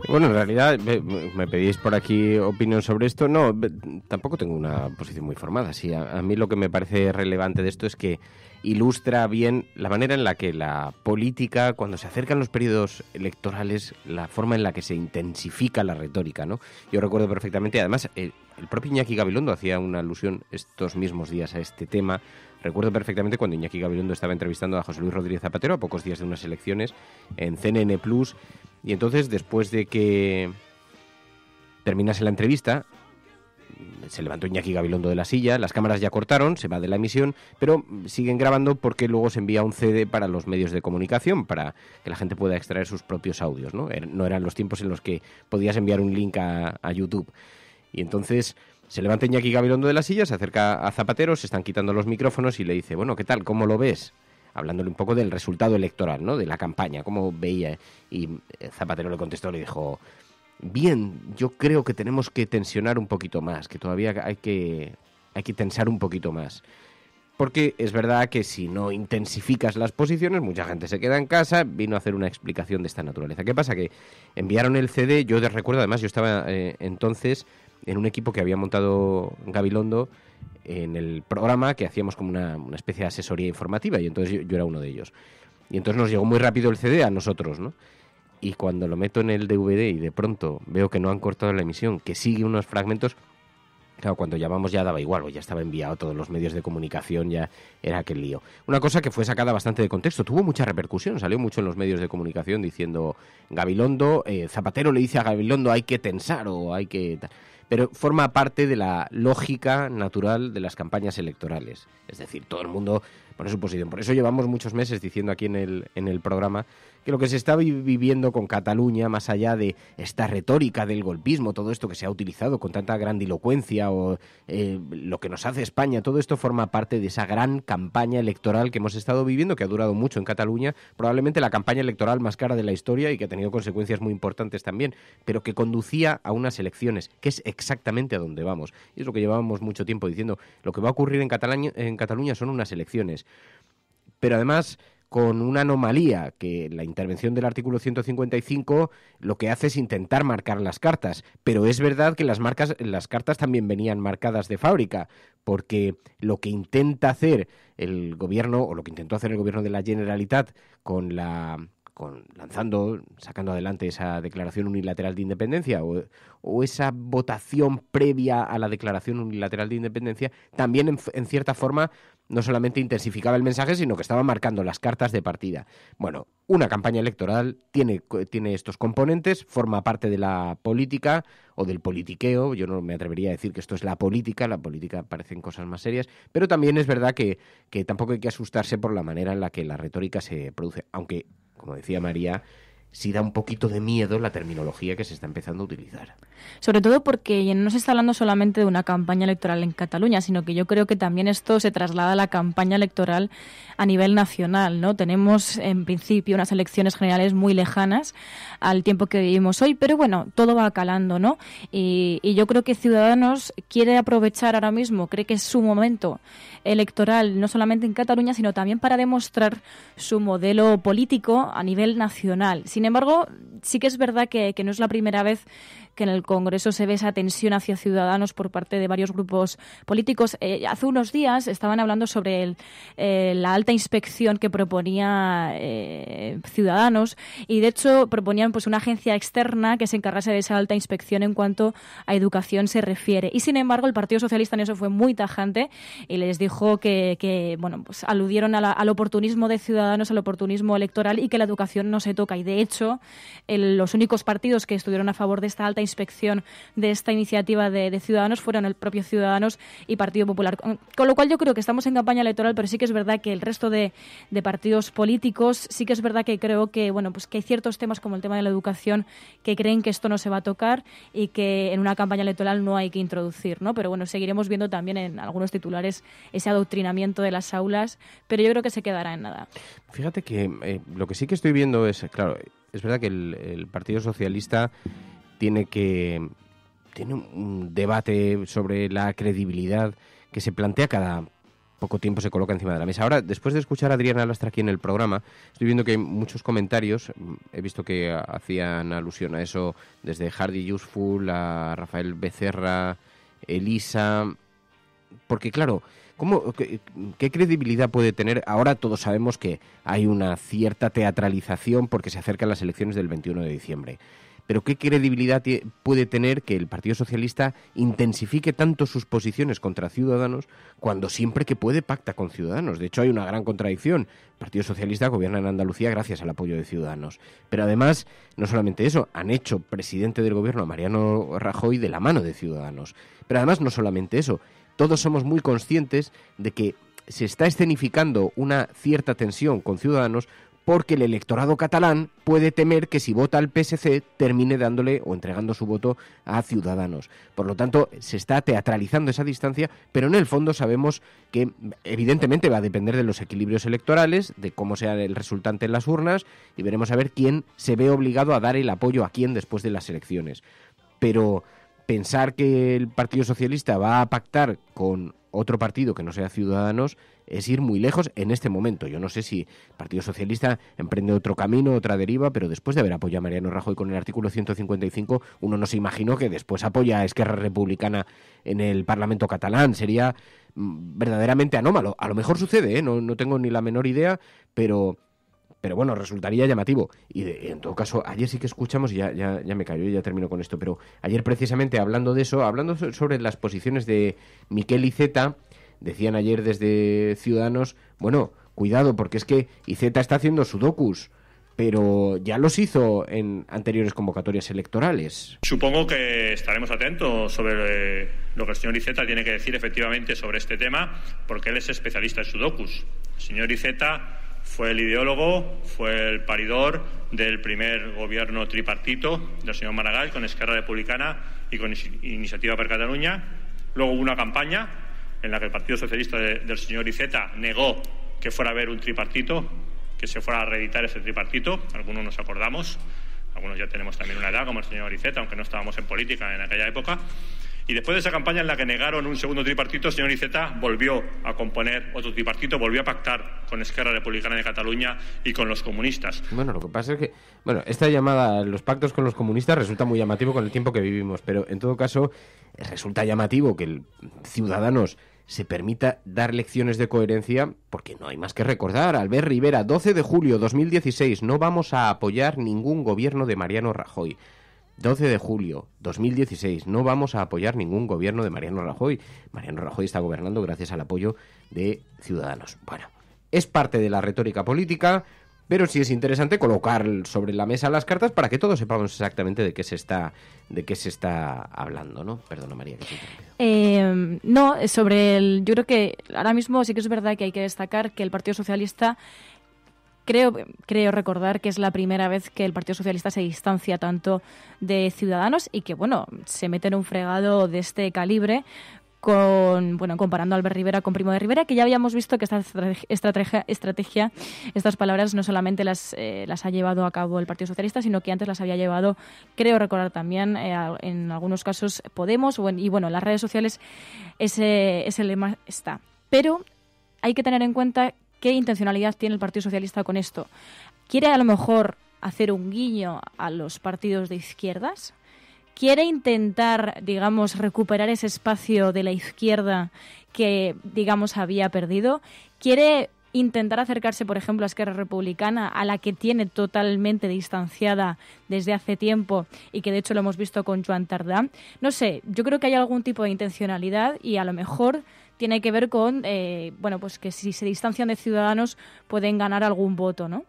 Bueno, en realidad me pedís por aquí opinión sobre esto. No, tampoco tengo una posición muy formada. Sí, a mí lo que me parece relevante de esto es que ilustra bien la manera en la que la política, cuando se acercan los periodos electorales, la forma en la que se intensifica la retórica, ¿no? Yo recuerdo perfectamente, además, el propio Iñaki Gabilondo hacía una alusión estos mismos días a este tema. Recuerdo perfectamente cuando Iñaki Gabilondo estaba entrevistando a José Luis Rodríguez Zapatero a pocos días de unas elecciones en CNN+, y entonces, después de que terminase la entrevista, se levantó Iñaki Gabilondo de la silla, las cámaras ya cortaron, se va de la emisión, pero siguen grabando porque luego se envía un CD para los medios de comunicación, para que la gente pueda extraer sus propios audios, ¿no? No eran los tiempos en los que podías enviar un link a YouTube. Y entonces se levanta Iñaki Gabilondo de la silla, se acerca a Zapatero, se están quitando los micrófonos y le dice: bueno, ¿qué tal? ¿Cómo lo ves? Hablándole un poco del resultado electoral, ¿no? De la campaña, cómo veía. Y Zapatero le contestó, le dijo: bien, yo creo que tenemos que tensionar un poquito más, que todavía hay que tensar un poquito más. Porque es verdad que si no intensificas las posiciones, mucha gente se queda en casa. Vino a hacer una explicación de esta naturaleza. ¿Qué pasa? Que enviaron el CD, yo recuerdo, además, yo estaba entonces en un equipo que había montado Gabilondo en el programa, que hacíamos como una especie de asesoría informativa, y entonces yo era uno de ellos. Y entonces nos llegó muy rápido el CD a nosotros, ¿no? Y cuando lo meto en el DVD y de pronto veo que no han cortado la emisión, que sigue unos fragmentos, claro, cuando llamamos ya daba igual, ya estaba enviado a todos los medios de comunicación, ya era aquel lío. Una cosa que fue sacada bastante de contexto, tuvo mucha repercusión, salió mucho en los medios de comunicación diciendo: Gabilondo, Zapatero le dice a Gabilondo hay que tensar o hay que... Pero forma parte de la lógica natural de las campañas electorales. Es decir, todo el mundo pone su posición. Por eso llevamos muchos meses diciendo aquí en el programa que lo que se está viviendo con Cataluña, más allá de esta retórica del golpismo, todo esto que se ha utilizado con tanta grandilocuencia, o lo que nos hace España, todo esto forma parte de esa gran campaña electoral que hemos estado viviendo, que ha durado mucho en Cataluña, probablemente la campaña electoral más cara de la historia y que ha tenido consecuencias muy importantes también, pero que conducía a unas elecciones, que es exactamente a donde vamos. Y es lo que llevábamos mucho tiempo diciendo. Lo que va a ocurrir en Cataluña son unas elecciones. Pero además, con una anomalía, que la intervención del artículo 155 lo que hace es intentar marcar las cartas, pero es verdad que las cartas también venían marcadas de fábrica, porque lo que intenta hacer el gobierno, o lo que intentó hacer el gobierno de la Generalitat sacando adelante esa declaración unilateral de independencia o esa votación previa a la declaración unilateral de independencia, también en cierta forma no solamente intensificaba el mensaje, sino que estaba marcando las cartas de partida. Bueno, una campaña electoral tiene estos componentes, forma parte de la política o del politiqueo. Yo no me atrevería a decir que esto es la política parecen cosas más serias, pero también es verdad que tampoco hay que asustarse por la manera en la que la retórica se produce, aunque, como decía María, sí da un poquito de miedo la terminología que se está empezando a utilizar. Sobre todo porque no se está hablando solamente de una campaña electoral en Cataluña, sino que yo creo que también esto se traslada a la campaña electoral a nivel nacional, ¿no? Tenemos, en principio, unas elecciones generales muy lejanas al tiempo que vivimos hoy, pero bueno, todo va calando, ¿no? Y yo creo que Ciudadanos quiere aprovechar ahora mismo, cree que es su momento electoral, no solamente en Cataluña, sino también para demostrar su modelo político a nivel nacional. Sin embargo, sí que es verdad que no es la primera vez que en el Congreso se ve esa tensión hacia Ciudadanos por parte de varios grupos políticos. Hace unos días estaban hablando sobre la alta inspección que proponía Ciudadanos, y de hecho proponían pues una agencia externa que se encargase de esa alta inspección en cuanto a educación se refiere. Y sin embargo, el Partido Socialista en eso fue muy tajante y les dijo que pues aludieron al oportunismo de Ciudadanos, al oportunismo electoral, y que la educación no se toca. Y de hecho, los únicos partidos que estuvieron a favor de esta alta inspección, de esta iniciativa de Ciudadanos, fueron el propio Ciudadanos y Partido Popular. Con lo cual yo creo que estamos en campaña electoral, pero sí que es verdad que el resto de partidos políticos, sí que es verdad que creo que pues que hay ciertos temas como el tema de la educación que creen que esto no se va a tocar y que en una campaña electoral no hay que introducir, ¿no? Pero bueno, seguiremos viendo también en algunos titulares ese adoctrinamiento de las aulas, pero yo creo que se quedará en nada. Fíjate que lo que sí que estoy viendo es, claro, es verdad que el Partido Socialista tiene un debate sobre la credibilidad que se plantea cada poco tiempo, se coloca encima de la mesa. Ahora, después de escuchar a Adriana Lastra aquí en el programa, estoy viendo que hay muchos comentarios, he visto que hacían alusión a eso desde Hardy Useful, a Rafael Becerra, Elisa, porque claro, ¿qué credibilidad puede tener? Ahora todos sabemos que hay una cierta teatralización porque se acercan las elecciones del 21 de diciembre. Pero ¿qué credibilidad puede tener que el Partido Socialista intensifique tanto sus posiciones contra Ciudadanos cuando siempre que puede pacta con Ciudadanos? De hecho, hay una gran contradicción. El Partido Socialista gobierna en Andalucía gracias al apoyo de Ciudadanos. Pero además, no solamente eso, han hecho presidente del gobierno a Mariano Rajoy de la mano de Ciudadanos. Pero además, no solamente eso, todos somos muy conscientes de que se está escenificando una cierta tensión con Ciudadanos porque el electorado catalán puede temer que si vota al PSC termine dándole o entregando su voto a Ciudadanos. Por lo tanto, se está teatralizando esa distancia, pero en el fondo sabemos que evidentemente va a depender de los equilibrios electorales, de cómo sea el resultante en las urnas, y veremos a ver quién se ve obligado a dar el apoyo a quién después de las elecciones. Pero pensar que el Partido Socialista va a pactar con otro partido que no sea Ciudadanos es ir muy lejos en este momento. Yo no sé si el Partido Socialista emprende otro camino, otra deriva, pero después de haber apoyado a Mariano Rajoy con el artículo 155, uno no se imaginó que después apoya a Esquerra Republicana en el Parlamento catalán. Sería verdaderamente anómalo. A lo mejor sucede, no tengo ni la menor idea, pero bueno, resultaría llamativo. Y en todo caso, ayer sí que escuchamos, y ya me callo y ya termino con esto, pero ayer precisamente hablando de eso, hablando sobre las posiciones de Miquel Iceta, decían ayer desde Ciudadanos, bueno, cuidado, porque es que Iceta está haciendo sudokus, pero ya los hizo en anteriores convocatorias electorales. Supongo que estaremos atentos sobre lo que el señor Iceta tiene que decir efectivamente sobre este tema, porque él es especialista en sudokus. El señor Iceta fue el ideólogo, fue el paridor del primer gobierno tripartito del señor Maragall con Esquerra Republicana y con Iniciativa per Catalunya. Luego hubo una campaña en la que el Partido Socialista del señor Iceta negó que fuera a haber un tripartito, que se fuera a reeditar ese tripartito. Algunos nos acordamos, algunos ya tenemos también una edad como el señor Iceta, aunque no estábamos en política en aquella época. Y después de esa campaña en la que negaron un segundo tripartito, el señor Iceta volvió a componer otro tripartito, volvió a pactar con Esquerra Republicana de Cataluña y con los comunistas. Bueno, lo que pasa es que esta llamada a los pactos con los comunistas resulta muy llamativo con el tiempo que vivimos, pero en todo caso resulta llamativo que el Ciudadanos se permita dar lecciones de coherencia, porque no hay más que recordar. Albert Rivera, 12 de julio 2016, no vamos a apoyar ningún gobierno de Mariano Rajoy. 12 de julio 2016, no vamos a apoyar ningún gobierno de Mariano Rajoy. Mariano Rajoy está gobernando gracias al apoyo de Ciudadanos. Bueno, es parte de la retórica política, pero sí es interesante colocar sobre la mesa las cartas para que todos sepamos exactamente de qué se está hablando, ¿no? Perdona, María, que te No, yo creo que ahora mismo sí que es verdad que hay que destacar que el Partido Socialista, creo recordar que es la primera vez que el Partido Socialista se distancia tanto de Ciudadanos y que, bueno, se mete en un fregado de este calibre comparando a Albert Rivera con Primo de Rivera, que ya habíamos visto que esta estrategia, estas palabras no solamente las ha llevado a cabo el Partido Socialista, sino que antes las había llevado, creo recordar también, en algunos casos Podemos, y bueno, en las redes sociales ese lema está. Pero hay que tener en cuenta qué intencionalidad tiene el Partido Socialista con esto. ¿Quiere a lo mejor hacer un guiño a los partidos de izquierdas? ¿Quiere intentar, digamos, recuperar ese espacio de la izquierda que, digamos, había perdido? ¿Quiere intentar acercarse, por ejemplo, a Esquerra Republicana, a la que tiene totalmente distanciada desde hace tiempo y que, de hecho, lo hemos visto con Joan Tardá? No sé, yo creo que hay algún tipo de intencionalidad y a lo mejor tiene que ver con, pues que si se distancian de Ciudadanos pueden ganar algún voto, ¿no?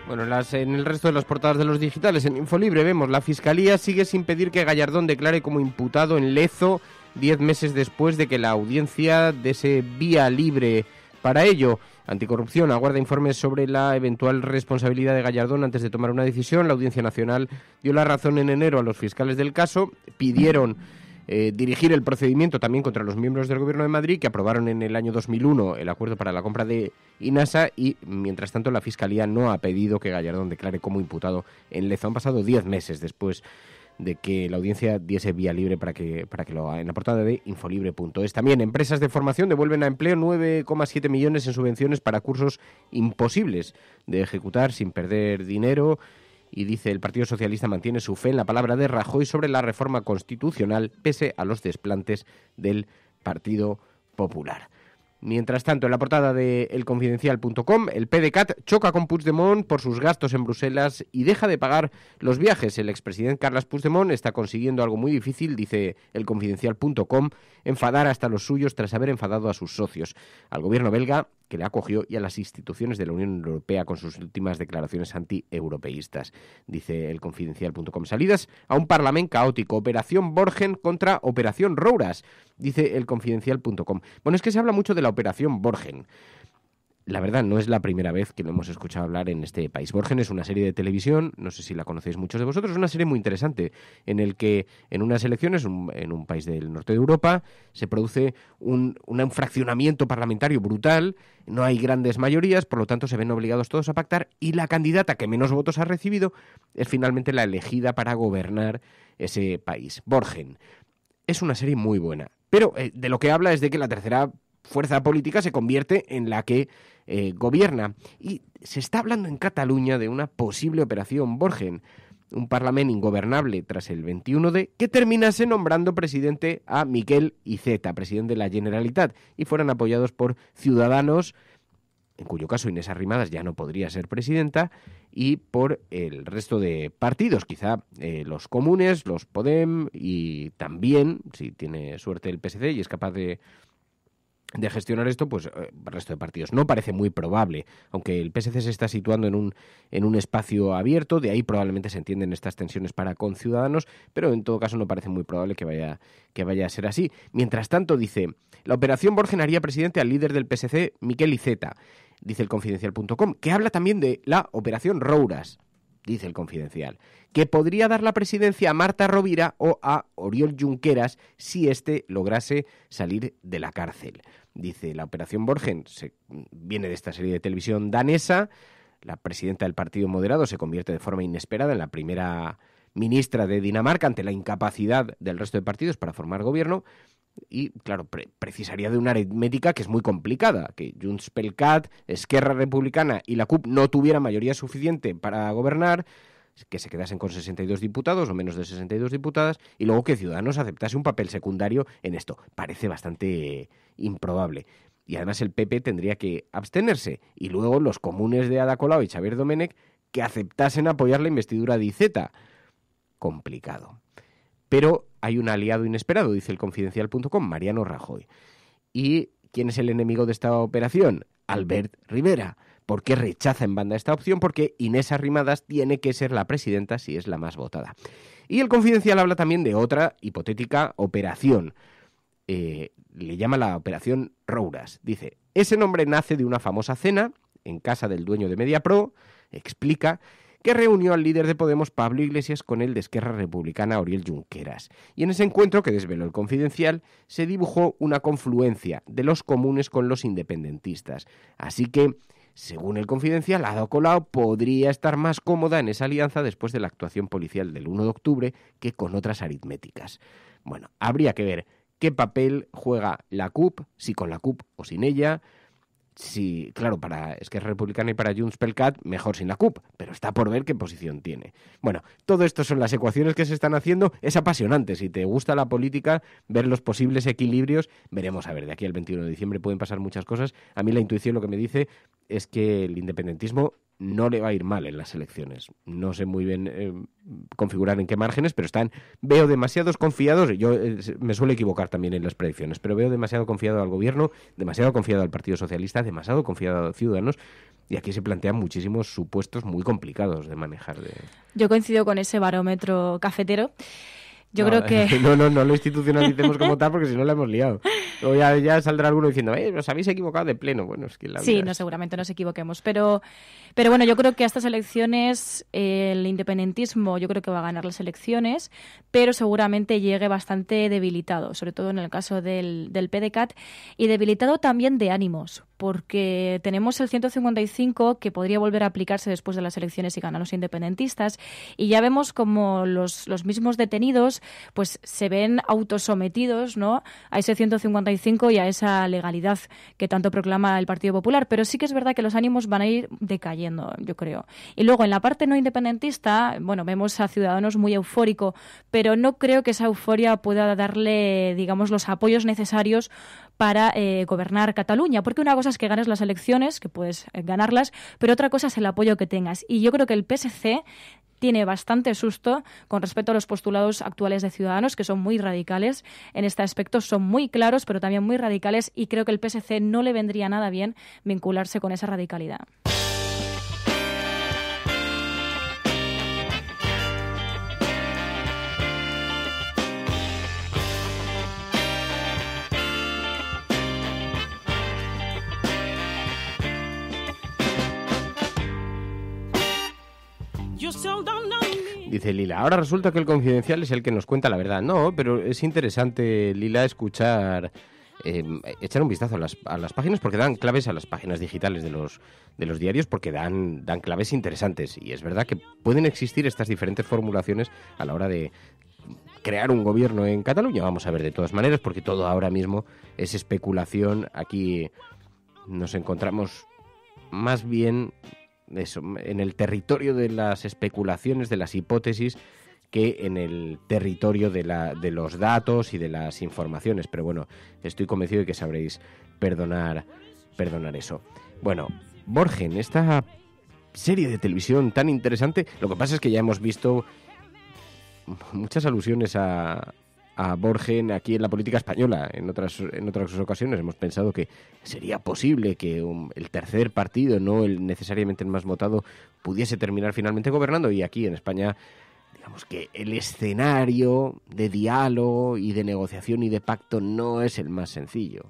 Bueno, en el resto de las portadas de los digitales, en Infolibre vemos: la Fiscalía sigue sin pedir que Gallardón declare como imputado en Lezo 10 meses después de que la audiencia diese vía libre para ello. Anticorrupción aguarda informes sobre la eventual responsabilidad de Gallardón antes de tomar una decisión. La Audiencia Nacional dio la razón en enero a los fiscales del caso, pidieron dirigir el procedimiento también contra los miembros del Gobierno de Madrid, que aprobaron en el año 2001 el acuerdo para la compra de Inasa, y mientras tanto la Fiscalía no ha pedido que Gallardón declare como imputado en Lezo. Han pasado 10 meses después de que la audiencia diese vía libre para que lo haga. En la portada de infolibre.es. También empresas de formación devuelven a empleo 9,7 millones en subvenciones para cursos imposibles de ejecutar sin perder dinero. Y dice: el Partido Socialista mantiene su fe en la palabra de Rajoy sobre la reforma constitucional pese a los desplantes del Partido Popular. Mientras tanto, en la portada de elconfidencial.com, el PDeCAT choca con Puigdemont por sus gastos en Bruselas y deja de pagar los viajes. El expresidente Carles Puigdemont está consiguiendo algo muy difícil, dice elconfidencial.com, enfadar hasta los suyos tras haber enfadado a sus socios, al gobierno belga, que le acogió, y a las instituciones de la Unión Europea con sus últimas declaraciones anti-europeístas. Dice elconfidencial.com. Salidas a un Parlamento caótico. Operación Borgen contra Operación Rouras. Dice elconfidencial.com. Bueno, es que se habla mucho de la Operación Borgen. La verdad, no es la primera vez que lo hemos escuchado hablar en este país. Borgen es una serie de televisión, no sé si la conocéis muchos de vosotros, es una serie muy interesante en el que en unas elecciones, en un país del norte de Europa, se produce un fraccionamiento parlamentario brutal, no hay grandes mayorías, por lo tanto se ven obligados todos a pactar, y la candidata que menos votos ha recibido es finalmente la elegida para gobernar ese país. Borgen es una serie muy buena, pero de lo que habla es de que la tercera fuerza política se convierte en la que gobierna. Y se está hablando en Cataluña de una posible operación Borgen, un parlamento ingobernable tras el 21D, que terminase nombrando presidente a Miquel Iceta, presidente de la Generalitat, y fueran apoyados por Ciudadanos, en cuyo caso Inés Arrimadas ya no podría ser presidenta, y por el resto de partidos, quizá los comunes, los Podem, y también, si tiene suerte, el PSC y es capaz de gestionar esto, pues el resto de partidos. No parece muy probable, aunque el PSC se está situando en un espacio abierto, de ahí probablemente se entienden estas tensiones para con Ciudadanos, pero en todo caso no parece muy probable que vaya a ser así. Mientras tanto, dice, la operación Borgen haría presidente al líder del PSC, Miquel Iceta, dice el Confidencial.com, que habla también de la operación Rouras, dice el Confidencial, que podría dar la presidencia a Marta Rovira o a Oriol Junqueras si éste lograse salir de la cárcel. Dice, la operación Borgen viene de esta serie de televisión danesa, La presidenta del Partido Moderado se convierte de forma inesperada en la primera ministra de Dinamarca ante la incapacidad del resto de partidos para formar gobierno y, claro, precisaría de una aritmética que es muy complicada, que Junts pel Cat, Esquerra Republicana y la CUP no tuvieran mayoría suficiente para gobernar, que se quedasen con 62 diputados o menos de 62 diputadas y luego que Ciudadanos aceptase un papel secundario en esto. Parece bastante improbable. Y además el PP tendría que abstenerse y luego los comunes de Ada Colau y Xavier Domènech que aceptasen apoyar la investidura de Iceta. Complicado. Pero hay un aliado inesperado, dice el Confidencial.com, Mariano Rajoy. ¿Y quién es el enemigo de esta operación? Albert Rivera. ¿Por qué rechaza en banda esta opción? Porque Inés Arrimadas tiene que ser la presidenta si es la más votada. Y el Confidencial habla también de otra hipotética operación. Le llama la operación Rouras. Dice, ese nombre nace de una famosa cena en casa del dueño de Mediapro, explica, que reunió al líder de Podemos, Pablo Iglesias, con el de Esquerra Republicana, Oriol Junqueras. Y en ese encuentro, que desveló el Confidencial, se dibujó una confluencia de los comunes con los independentistas. Así que, según el Confidencial, Ada Colau podría estar más cómoda en esa alianza después de la actuación policial del 1 de octubre que con otras aritméticas. Bueno, habría que ver qué papel juega la CUP, si con la CUP o sin ella. Sí, claro, para Esquerra Republicana y para Junts pel Cat, mejor sin la CUP, pero está por ver qué posición tiene. Bueno, todo esto son las ecuaciones que se están haciendo. Es apasionante. Si te gusta la política, ver los posibles equilibrios, veremos. A ver, de aquí al 21 de diciembre pueden pasar muchas cosas. A mí la intuición lo que me dice es que el independentismo no le va a ir mal en las elecciones. No sé muy bien configurar en qué márgenes, pero veo demasiados confiados. Yo me suelo equivocar también en las predicciones, pero veo demasiado confiado al gobierno, demasiado confiado al Partido Socialista, demasiado confiado a Ciudadanos, y aquí se plantean muchísimos supuestos muy complicados de manejar. Yo coincido con ese barómetro cafetero. Yo creo que... No lo institucionalicemos como tal, porque si no la hemos liado. O ya saldrá alguno diciendo, os habéis equivocado de pleno. Bueno, es que sí, no, seguramente nos equivoquemos. Pero bueno, yo creo que a estas elecciones el independentismo yo creo que va a ganar las elecciones, pero seguramente llegue bastante debilitado, sobre todo en el caso del PDeCAT, y debilitado también de ánimos, porque tenemos el 155 que podría volver a aplicarse después de las elecciones y ganar los independentistas, y ya vemos como los mismos detenidos pues se ven autosometidos, ¿no?, a ese 155 y a esa legalidad que tanto proclama el Partido Popular, pero sí que es verdad que los ánimos van a ir decayendo, yo creo. Y luego en la parte no independentista, bueno, vemos a Ciudadanos muy eufórico, pero no creo que esa euforia pueda darle, digamos, los apoyos necesarios para gobernar Cataluña, porque una cosa es que ganes las elecciones, que puedes ganarlas, pero otra cosa es el apoyo que tengas. Y yo creo que el PSC tiene bastante susto con respecto a los postulados actuales de Ciudadanos, que son muy radicales. En este aspecto son muy claros, pero también muy radicales, y creo que el PSC no le vendría nada bien vincularse con esa radicalidad. Dice Lila, ahora resulta que el Confidencial es el que nos cuenta la verdad. No, pero es interesante, Lila, echar un vistazo a las páginas, porque dan claves a las páginas digitales de los diarios, porque dan claves interesantes. Y es verdad que pueden existir estas diferentes formulaciones a la hora de crear un gobierno en Cataluña. Vamos a ver de todas maneras, porque todo ahora mismo es especulación. Aquí nos encontramos más bien en el territorio de las especulaciones, de las hipótesis, que en el territorio de los datos y de las informaciones. Pero bueno, estoy convencido de que sabréis perdonar eso. Bueno, Borgen, esta serie de televisión tan interesante, lo que pasa es que ya hemos visto muchas alusiones a Borgen aquí en la política española. En otras ocasiones hemos pensado que sería posible que el tercer partido, no necesariamente el más votado, pudiese terminar finalmente gobernando, y aquí en España, digamos que el escenario de diálogo y de negociación y de pacto no es el más sencillo.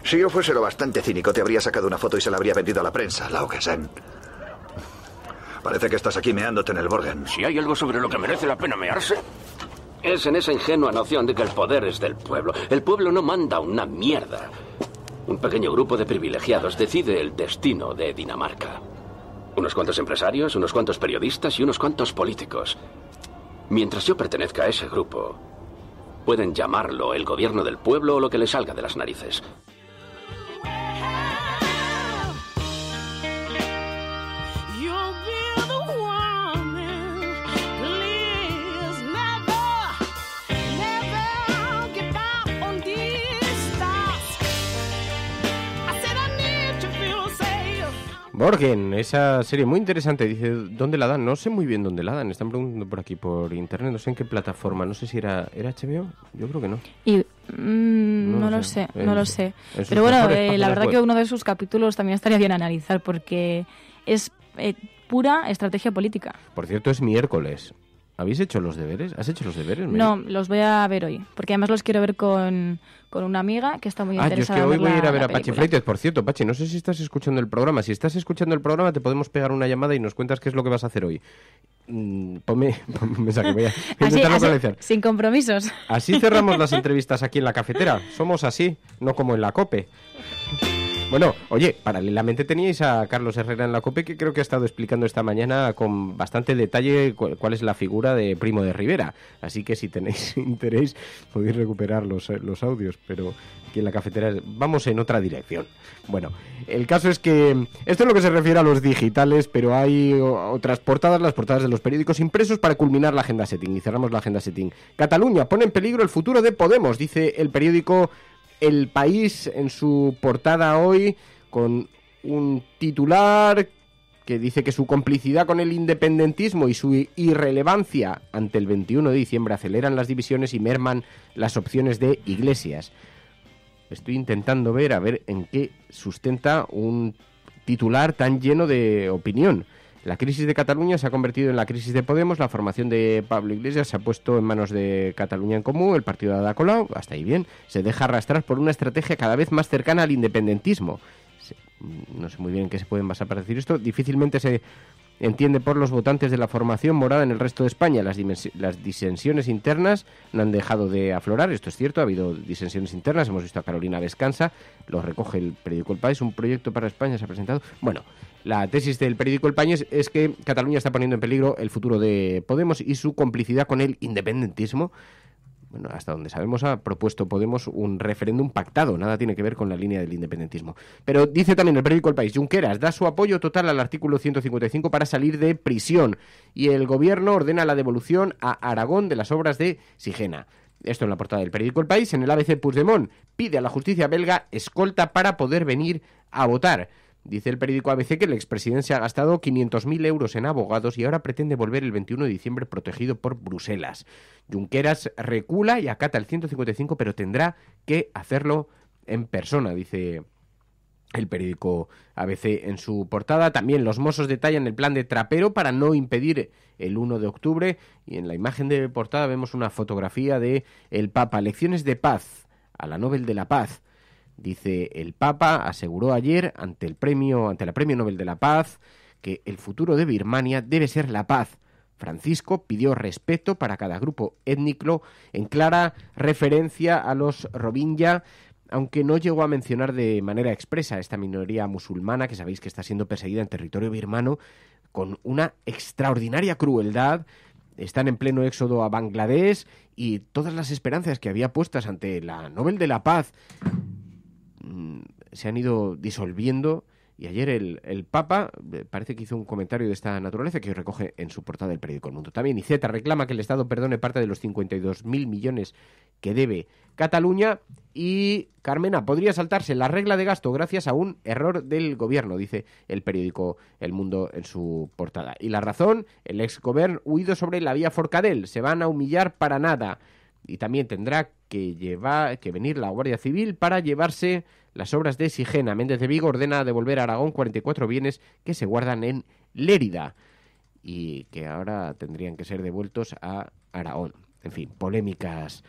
Si yo fuese lo bastante cínico, te habría sacado una foto y se la habría vendido a la prensa, Laukesen. Parece que estás aquí meándote en el Borgen. Si hay algo sobre lo que merece la pena mearse, es en esa ingenua noción de que el poder es del pueblo. El pueblo no manda una mierda. Un pequeño grupo de privilegiados decide el destino de Dinamarca. Unos cuantos empresarios, unos cuantos periodistas y unos cuantos políticos. Mientras yo pertenezca a ese grupo, pueden llamarlo el gobierno del pueblo o lo que les salga de las narices. Borgen, esa serie muy interesante, dice, ¿dónde la dan? No sé muy bien dónde la dan, están preguntando por aquí por internet, no sé en qué plataforma, no sé si era HBO, yo creo que no. Y no lo sé. Pero bueno, la verdad que uno de sus capítulos también estaría bien analizar porque es pura estrategia política. Por cierto, es miércoles. ¿Habéis hecho los deberes? ¿Has hecho los deberes, Mary? No, los voy a ver hoy, porque además los quiero ver con una amiga que está muy interesada. Yo es que hoy voy a ir a ver a película. Pachi Freites. Por cierto, Pachi, no sé si estás escuchando el programa. Si estás escuchando el programa, te podemos pegar una llamada y nos cuentas qué es lo que vas a hacer hoy. Ponme un mensaje, voy a intentar localizar. Sin compromisos. Así cerramos las entrevistas aquí en La Cafetera. Somos así, no como en la COPE. Bueno, oye, paralelamente teníais a Carlos Herrera en la COPE, que creo que ha estado explicando esta mañana con bastante detalle cuál es la figura de Primo de Rivera. Así que si tenéis interés podéis recuperar los audios, pero aquí en La Cafetera vamos en otra dirección. Bueno, el caso es que esto es lo que se refiere a los digitales, pero hay otras portadas, las portadas de los periódicos impresos para culminar la agenda setting. Y cerramos la agenda setting. Cataluña pone en peligro el futuro de Podemos, dice el periódico El País en su portada hoy, con un titular que dice que su complicidad con el independentismo y su irrelevancia ante el 21 de diciembre aceleran las divisiones y merman las opciones de Iglesias. Estoy intentando ver en qué sustenta un titular tan lleno de opinión. La crisis de Cataluña se ha convertido en la crisis de Podemos, la formación de Pablo Iglesias se ha puesto en manos de Cataluña en Comú, el partido de Ada Colau, hasta ahí bien, se deja arrastrar por una estrategia cada vez más cercana al independentismo. No sé muy bien en qué se pueden basar para decir esto, difícilmente se entiende por los votantes de la formación morada en el resto de España. Las disensiones internas no han dejado de aflorar, esto es cierto, ha habido disensiones internas, hemos visto a Carolina Vescansa, lo recoge el periódico El País, un proyecto para España se ha presentado. Bueno, la tesis del periódico El País es que Cataluña está poniendo en peligro el futuro de Podemos y su complicidad con el independentismo. Bueno, hasta donde sabemos ha propuesto Podemos un referéndum pactado, nada tiene que ver con la línea del independentismo. Pero dice también el periódico El País, Junqueras da su apoyo total al artículo 155 para salir de prisión y el gobierno ordena la devolución a Aragón de las obras de Sigena. Esto en la portada del periódico El País. En el ABC, Puigdemont pide a la justicia belga escolta para poder venir a votar. Dice el periódico ABC que el expresidente se ha gastado 500.000 euros en abogados y ahora pretende volver el 21 de diciembre protegido por Bruselas. Junqueras recula y acata el 155, pero tendrá que hacerlo en persona, dice el periódico ABC en su portada. También los Mossos detallan el plan de Trapero para no impedir el 1 de octubre. Y en la imagen de portada vemos una fotografía de el Papa. Lecciones de paz a la Nobel de la Paz. Dice el Papa, aseguró ayer ante la Premio Nobel de la Paz que el futuro de Birmania debe ser la paz. Francisco pidió respeto para cada grupo étnico en clara referencia a los Rohingya, aunque no llegó a mencionar de manera expresa esta minoría musulmana que sabéis que está siendo perseguida en territorio birmano con una extraordinaria crueldad. Están en pleno éxodo a Bangladesh y todas las esperanzas que había puestas ante la Nobel de la Paz se han ido disolviendo. Y ayer el Papa parece que hizo un comentario de esta naturaleza que recoge en su portada del periódico El Mundo. También IZ reclama que el Estado perdone parte de los 52.000 millones que debe Cataluña. Y Carmena podría saltarse la regla de gasto gracias a un error del gobierno, dice el periódico El Mundo en su portada. Y La Razón, el ex-gobierno huido sobre la vía Forcadell. Se van a humillar para nada. Y también tendrá que venir la Guardia Civil para llevarse las obras de Sigena. Méndez de Vigo ordena devolver a Aragón 44 bienes que se guardan en Lérida y que ahora tendrían que ser devueltos a Aragón. En fin, polémicas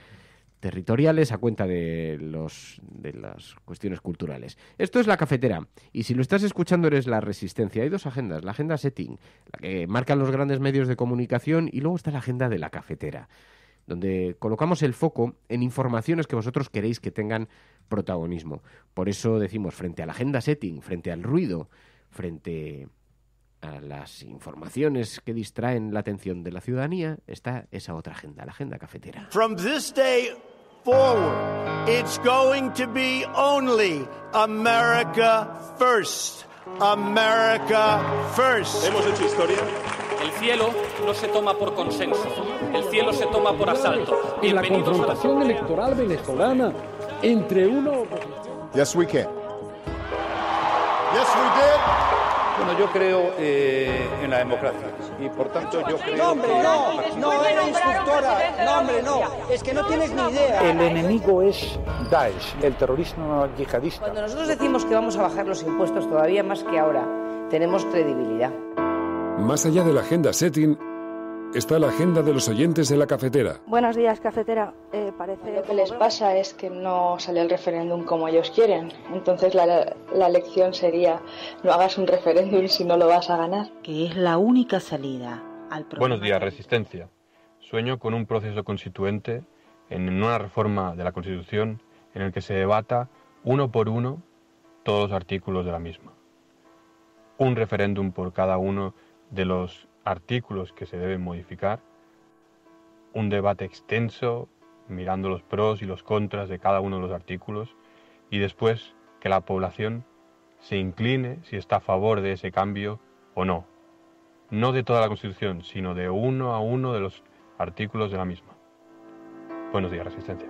territoriales a cuenta de las cuestiones culturales. Esto es La Cafetera, y si lo estás escuchando eres La Resistencia. Hay dos agendas, la agenda setting, la que marcan los grandes medios de comunicación, y luego está la agenda de La Cafetera. donde colocamos el foco en informaciones que vosotros queréis que tengan protagonismo. Por eso decimos, frente a la agenda setting, frente al ruido, frente a las informaciones que distraen la atención de la ciudadanía, está esa otra agenda, la agenda cafetera. From this day forward, it's going to be only America first. America first. Hemos hecho historia. El cielo no se toma por consenso, el cielo se toma por asalto. En la confrontación electoral venezolana entre uno... Yes, we can. Yes, we did. Bueno, yo creo en la democracia y por tanto yo creo... No, hombre, no eres instructora, no, hombre, no, es que no tienes ni idea. El enemigo es Daesh, el terrorismo yihadista. Cuando nosotros decimos que vamos a bajar los impuestos todavía más que ahora, tenemos credibilidad. Más allá de la agenda setting, está la agenda de los oyentes de la cafetera. Buenos días, cafetera. Parece lo que les pasa es que no sale el referéndum como ellos quieren. Entonces la lección sería: no hagas un referéndum si no lo vas a ganar. Que es la única salida al problema. Buenos días, Resistencia. Sueño con un proceso constituente en una reforma de la Constitución en el que se debata uno por uno todos los artículos de la misma. Un referéndum por cada uno de los artículos que se deben modificar, un debate extenso, mirando los pros y los contras de cada uno de los artículos, y después que la población se incline si está a favor de ese cambio o no. No de toda la Constitución, sino de uno a uno de los artículos de la misma. Buenos días, Resistencia.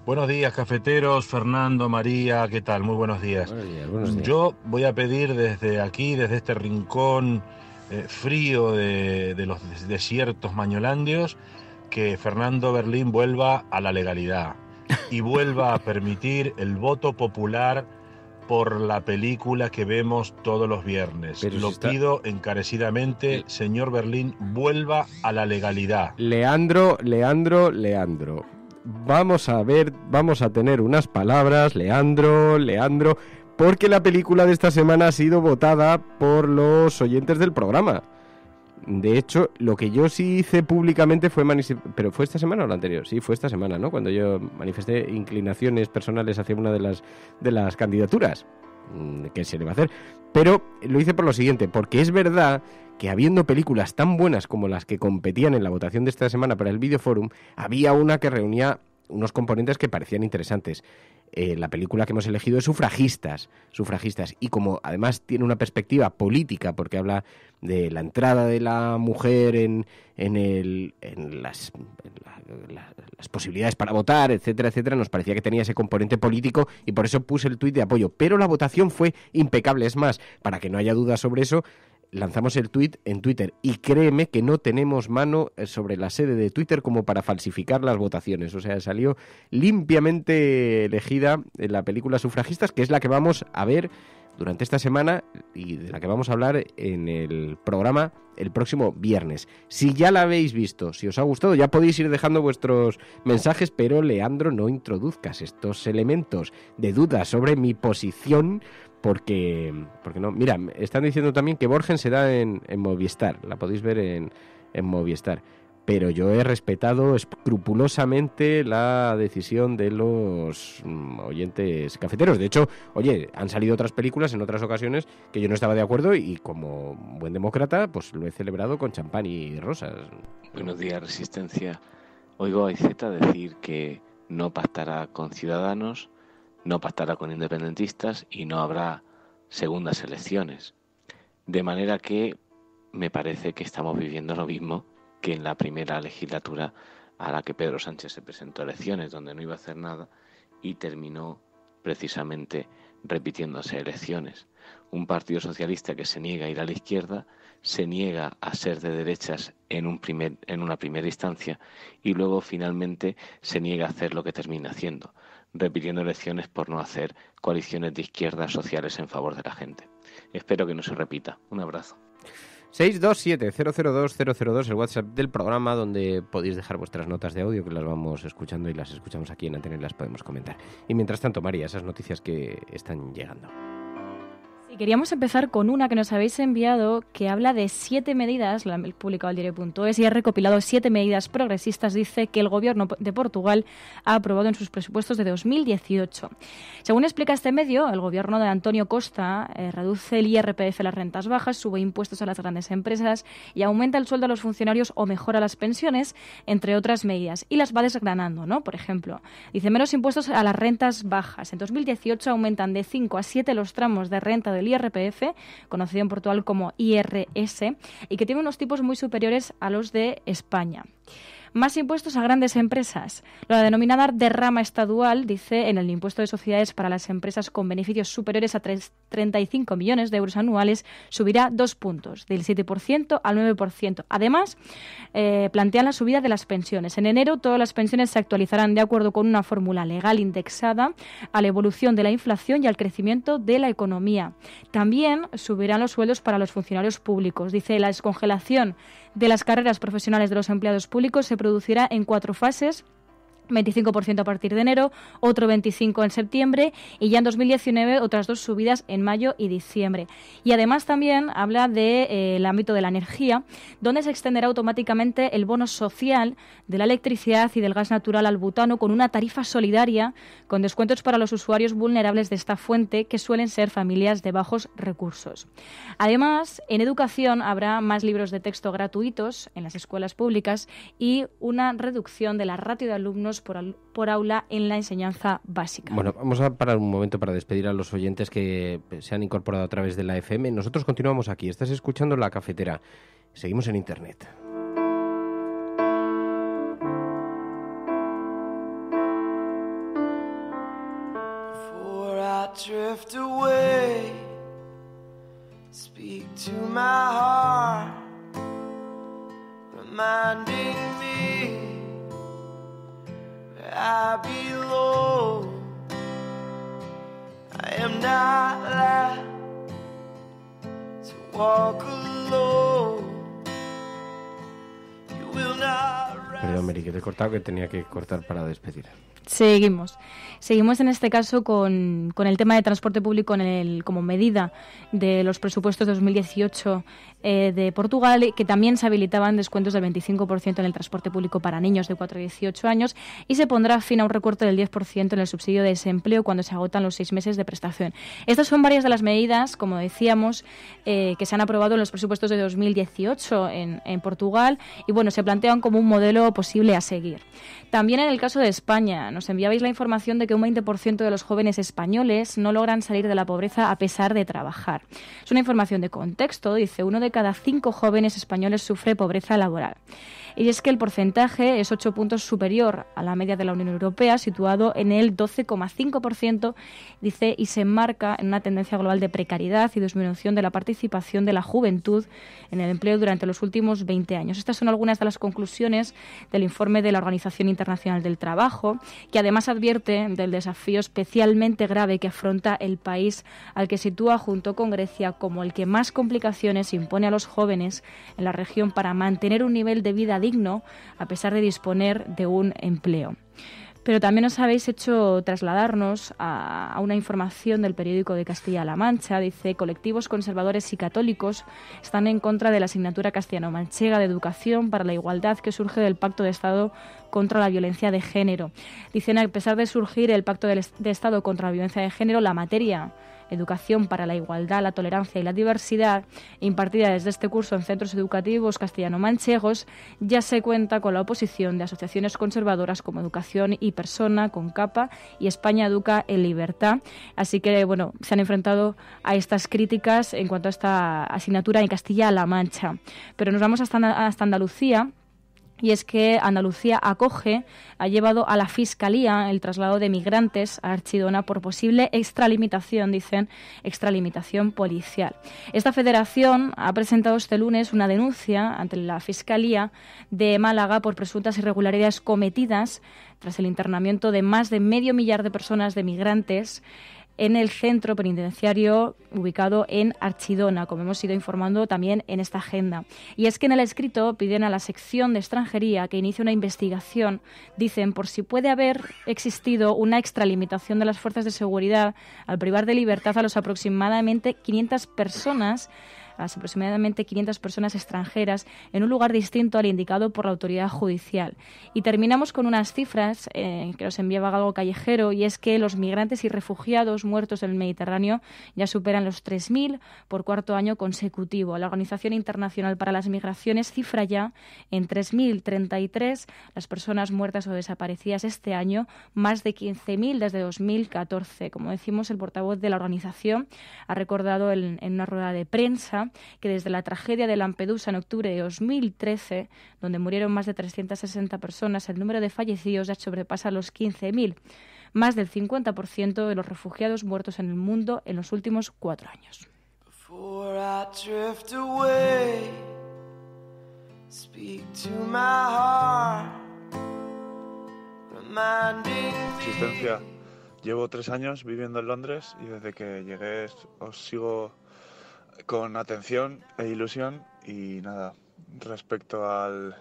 Buenos días, cafeteros. Fernando, María, ¿qué tal? Muy buenos días. Buenos días. Yo voy a pedir desde aquí, desde este rincón frío de los desiertos mañolandios, que Fernando Berlín vuelva a la legalidad y vuelva a permitir el voto popular por la película que vemos todos los viernes. Lo pido encarecidamente, señor Berlín, vuelva a la legalidad. Leandro. Vamos a tener unas palabras, Leandro, porque la película de esta semana ha sido votada por los oyentes del programa. De hecho, lo que yo sí hice públicamente fue ¿pero fue esta semana o la anterior? Sí, fue esta semana, ¿no? Cuando yo manifesté inclinaciones personales hacia una de las candidaturas. ¿Qué se le va a hacer? Pero lo hice por lo siguiente, porque es verdad que habiendo películas tan buenas como las que competían en la votación de esta semana para el Videoforum, había una que reunía unos componentes que parecían interesantes. La película que hemos elegido es Sufragistas, y como además tiene una perspectiva política, porque habla de la entrada de la mujer en las posibilidades para votar, etcétera, nos parecía que tenía ese componente político y por eso puse el tuit de apoyo. Pero la votación fue impecable. Es más, para que no haya dudas sobre eso, lanzamos el tuit en Twitter y créeme que no tenemos mano sobre la sede de Twitter como para falsificar las votaciones. O sea, salió limpiamente elegida en la película Sufragistas, que es la que vamos a ver durante esta semana y de la que vamos a hablar en el programa el próximo viernes. Si ya la habéis visto, si os ha gustado, ya podéis ir dejando vuestros mensajes, pero Leandro, no introduzcas estos elementos de duda sobre mi posición, porque no. Mira, están diciendo también que Borgen se da en Movistar, la podéis ver en Movistar, pero yo he respetado escrupulosamente la decisión de los oyentes cafeteros. De hecho, oye, han salido otras películas en otras ocasiones que yo no estaba de acuerdo y como buen demócrata, pues lo he celebrado con champán y rosas. Buenos días, Resistencia. Oigo a IZ decir que no pactará con Ciudadanos, no pactará con independentistas y no habrá segundas elecciones. De manera que me parece que estamos viviendo lo mismo que en la primera legislatura a la que Pedro Sánchez se presentó a elecciones, donde no iba a hacer nada y terminó precisamente repitiéndose elecciones. Un partido socialista que se niega a ir a la izquierda, se niega a ser de derechas en una primera instancia y luego finalmente se niega a hacer lo que termina haciendo, repitiendo elecciones por no hacer coaliciones de izquierdas sociales en favor de la gente. Espero que no se repita. Un abrazo. 627-002-002, el WhatsApp del programa, donde podéis dejar vuestras notas de audio, que las vamos escuchando y las escuchamos aquí en Antena y las podemos comentar. Y mientras tanto, María, esas noticias que están llegando. Y queríamos empezar con una que nos habéis enviado que habla de 7 medidas, la ha publicado el diario.es y ha recopilado 7 medidas progresistas, dice, que el gobierno de Portugal ha aprobado en sus presupuestos de 2018. Según explica este medio, el gobierno de Antonio Costa reduce el IRPF a las rentas bajas, sube impuestos a las grandes empresas y aumenta el sueldo a los funcionarios o mejora las pensiones, entre otras medidas. Y las va desgranando, ¿no? Por ejemplo, dice menos impuestos a las rentas bajas. En 2018 aumentan de 5 a 7 los tramos de renta del IRPF, conocido en Portugal como IRS, y que tiene unos tipos muy superiores a los de España. Más impuestos a grandes empresas. La denominada derrama estadual, dice, en el impuesto de sociedades para las empresas con beneficios superiores a 35 millones de euros anuales, subirá 2 puntos, del 7% al 9%. Además, plantean la subida de las pensiones. En enero, todas las pensiones se actualizarán de acuerdo con una fórmula legal indexada a la evolución de la inflación y al crecimiento de la economía. También subirán los sueldos para los funcionarios públicos. Dice, la descongelación de las carreras profesionales de los empleados públicos se producirá en 4 fases. 25% a partir de enero, otro 25% en septiembre y ya en 2019 otras 2 subidas en mayo y diciembre. Y además también habla del ámbito de la energía, donde se extenderá automáticamente el bono social de la electricidad y del gas natural al butano con una tarifa solidaria con descuentos para los usuarios vulnerables de esta fuente, que suelen ser familias de bajos recursos. Además, en educación habrá más libros de texto gratuitos en las escuelas públicas y una reducción de la ratio de alumnos por aula en la enseñanza básica. Bueno, vamos a parar un momento para despedir a los oyentes que se han incorporado a través de la FM. Nosotros continuamos aquí. Estás escuchando La Cafetera. Seguimos en Internet. Before I drift away, speak to my heart, reminding me I belong. I am not allowed to walk alone. You will not rest. Perdón, Mary, que te he cortado, que tenía que cortar para despedir. Seguimos en este caso con el tema de transporte público como medida de los presupuestos de 2018 de Portugal, que también se habilitaban descuentos del 25% en el transporte público para niños de 4 a 18 años y se pondrá fin a un recorte del 10% en el subsidio de desempleo cuando se agotan los 6 meses de prestación. Estas son varias de las medidas, como decíamos, que se han aprobado en los presupuestos de 2018 en Portugal y bueno, se plantean como un modelo posible a seguir. También en el caso de España, nos enviabais la información de que un 20% de los jóvenes españoles no logran salir de la pobreza a pesar de trabajar. Es una información de contexto, dice, 1 de cada 5 jóvenes españoles sufre pobreza laboral. Y es que el porcentaje es 8 puntos superior a la media de la Unión Europea, situado en el 12,5%, dice, y se enmarca en una tendencia global de precariedad y disminución de la participación de la juventud en el empleo durante los últimos 20 años. Estas son algunas de las conclusiones del informe de la Organización Internacional del Trabajo, que además advierte del desafío especialmente grave que afronta el país, al que sitúa junto con Grecia como el que más complicaciones impone a los jóvenes en la región para mantener un nivel de vida digno a pesar de disponer de un empleo. Pero también os habéis hecho trasladarnos a una información del periódico de Castilla-La Mancha. Dice, colectivos conservadores y católicos están en contra de la asignatura castellano-manchega de educación para la igualdad que surge del Pacto de Estado contra la violencia de género. Dicen, a pesar de surgir el Pacto de Estado contra la violencia de género, la materia Educación para la Igualdad, la Tolerancia y la Diversidad, impartida desde este curso en centros educativos castellano-manchegos, ya se cuenta con la oposición de asociaciones conservadoras como Educación y Persona, con CAPA, y España Educa en Libertad. Así que, bueno, se han enfrentado a estas críticas en cuanto a esta asignatura en Castilla-La Mancha. Pero nos vamos hasta Andalucía. Y es que Andalucía ha llevado a la Fiscalía el traslado de migrantes a Archidona por posible extralimitación policial. Esta federación ha presentado este lunes una denuncia ante la Fiscalía de Málaga por presuntas irregularidades cometidas tras el internamiento de más de 500.000 de personas de migrantes en el centro penitenciario ubicado en Archidona, como hemos ido informando también en esta agenda. Y es que en el escrito piden a la sección de extranjería que inicie una investigación, dicen, por si puede haber existido una extralimitación de las fuerzas de seguridad al privar de libertad a aproximadamente 500 personas extranjeras en un lugar distinto al indicado por la autoridad judicial. Y terminamos con unas cifras que nos enviaba Galgo Callejero, y es que los migrantes y refugiados muertos en el Mediterráneo ya superan los 3.000 por cuarto año consecutivo. La Organización Internacional para las Migraciones cifra ya en 3.033 las personas muertas o desaparecidas este año, más de 15.000 desde 2014. Como decimos, el portavoz de la organización ha recordado en una rueda de prensa que desde la tragedia de Lampedusa en octubre de 2013, donde murieron más de 360 personas, el número de fallecidos ya sobrepasa los 15.000, más del 50% de los refugiados muertos en el mundo en los últimos 4 años. Existencia. Llevo 3 años viviendo en Londres y desde que llegué os sigo con atención e ilusión. Y nada, respecto al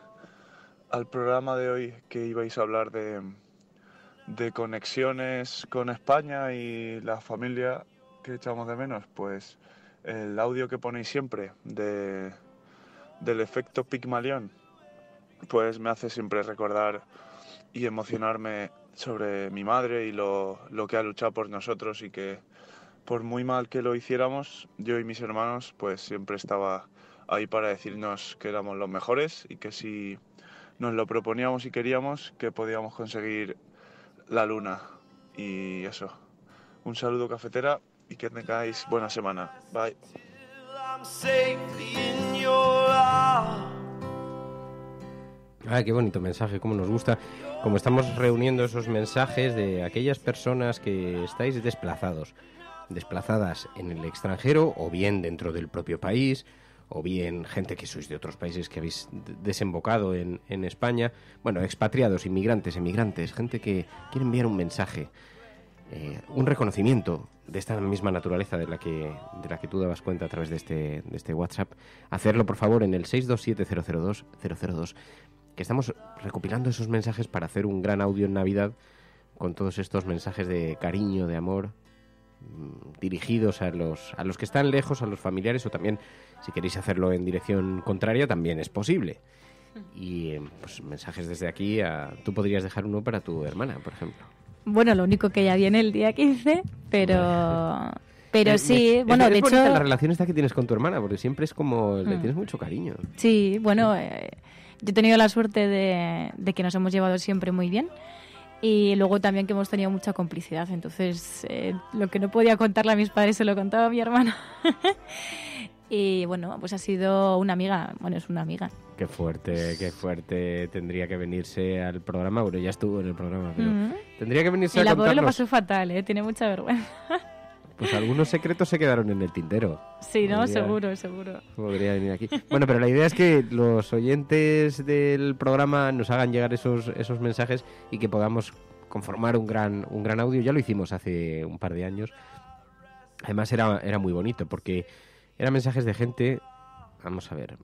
programa de hoy, que ibais a hablar de conexiones con España y la familia que echamos de menos, pues el audio que ponéis siempre del efecto Pigmalión, pues me hace siempre recordar y emocionarme sobre mi madre y lo que ha luchado por nosotros, y que por muy mal que lo hiciéramos, yo y mis hermanos, pues siempre estaba ahí para decirnos que éramos los mejores y que si nos lo proponíamos y queríamos, que podíamos conseguir la luna. Y eso, un saludo, cafetera, y que tengáis buena semana. Bye. Ah, qué bonito mensaje, cómo nos gusta. Como estamos reuniendo esos mensajes de aquellas personas que estáis desplazadas en el extranjero, o bien dentro del propio país, o bien gente que sois de otros países que habéis desembocado en España. Bueno, expatriados, inmigrantes, emigrantes, gente que quiere enviar un mensaje, un reconocimiento de esta misma naturaleza de la que tú dabas cuenta a través de este WhatsApp. Hacerlo, por favor, en el 627-002-002, que estamos recopilando esos mensajes para hacer un gran audio en Navidad con todos estos mensajes de cariño, de amor, dirigidos a los que están lejos, a los familiares, o también, si queréis hacerlo en dirección contraria, también es posible. Y pues mensajes desde aquí tú podrías dejar uno para tu hermana, por ejemplo. Bueno, lo único que ya viene el día 15, pero sí, bueno, es de hecho... la relación esta que tienes con tu hermana, porque siempre es como, le tienes mucho cariño. Sí, bueno, yo he tenido la suerte de que nos hemos llevado siempre muy bien. Y luego también que hemos tenido mucha complicidad. Entonces, lo que no podía contarle a mis padres se lo contaba a mi hermana. Y bueno, pues ha sido una amiga. Bueno, es una amiga. Qué fuerte tendría que venirse al programa. Bueno, ya estuvo en el programa, pero tendría que venirse a contarnos. Y la pobre lo pasó fatal, tiene mucha vergüenza. Pues algunos secretos se quedaron en el tintero. Sí, ¿no? Seguro. Podría venir aquí. Bueno, pero la idea es que los oyentes del programa nos hagan llegar esos mensajes y que podamos conformar un gran audio. Ya lo hicimos hace un par de años. Además era muy bonito porque eran mensajes de gente, vamos a ver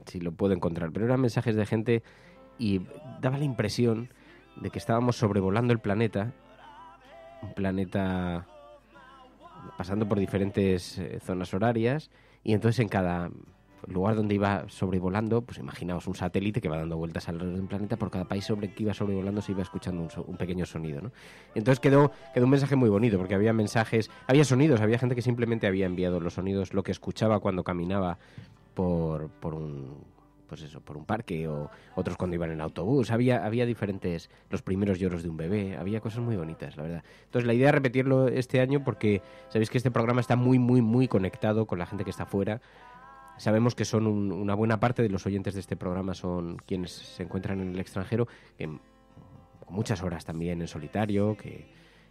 si lo puedo encontrar, pero eran mensajes de gente y daba la impresión de que estábamos sobrevolando el planeta, un planeta pasando por diferentes zonas horarias, y entonces en cada lugar donde iba sobrevolando, pues imaginaos un satélite que va dando vueltas alrededor del planeta. Por cada país sobre que iba sobrevolando se iba escuchando un pequeño sonido, ¿no? Entonces quedó un mensaje muy bonito, porque había mensajes, había sonidos, había gente que simplemente había enviado los sonidos, lo que escuchaba cuando caminaba por un parque, o otros cuando iban en autobús. Había diferentes, los primeros lloros de un bebé, había cosas muy bonitas, la verdad. Entonces la idea es repetirlo este año, porque sabéis que este programa está muy, muy, muy conectado con la gente que está fuera. Sabemos que son una buena parte de los oyentes de este programa son quienes se encuentran en el extranjero, con muchas horas también en solitario, que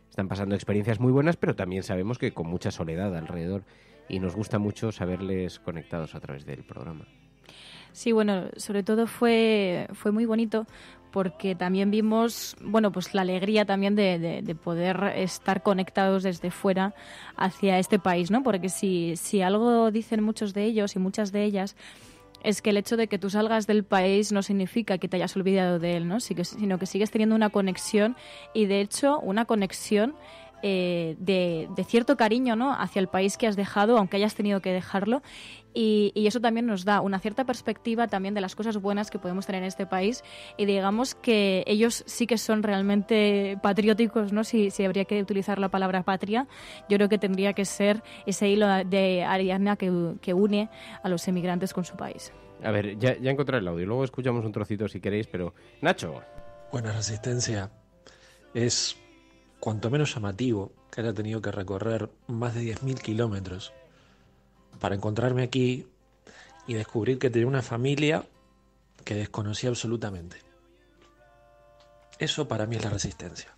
están pasando experiencias muy buenas, pero también sabemos que con mucha soledad alrededor, y nos gusta mucho saberles conectados a través del programa. Sí, bueno, sobre todo fue muy bonito porque también vimos, bueno, pues la alegría también de poder estar conectados desde fuera hacia este país, ¿no? Porque si algo dicen muchos de ellos y muchas de ellas es que el hecho de que tú salgas del país no significa que te hayas olvidado de él, ¿no? Sino que sigues teniendo una conexión y, de hecho, una conexión de cierto cariño, ¿no?, hacia el país que has dejado, aunque hayas tenido que dejarlo. Y eso también nos da una cierta perspectiva también de las cosas buenas que podemos tener en este país. Y digamos que ellos sí que son realmente patrióticos, ¿no? Si habría que utilizar la palabra patria, yo creo que tendría que ser ese hilo de Ariadna que une a los emigrantes con su país. A ver, ya encontré el audio. Luego escuchamos un trocito si queréis, pero... Nacho. Bueno, Resistencia es cuanto menos llamativo que haya tenido que recorrer más de 10.000 kilómetros para encontrarme aquí y descubrir que tenía una familia que desconocía absolutamente. Eso para mí es la resistencia.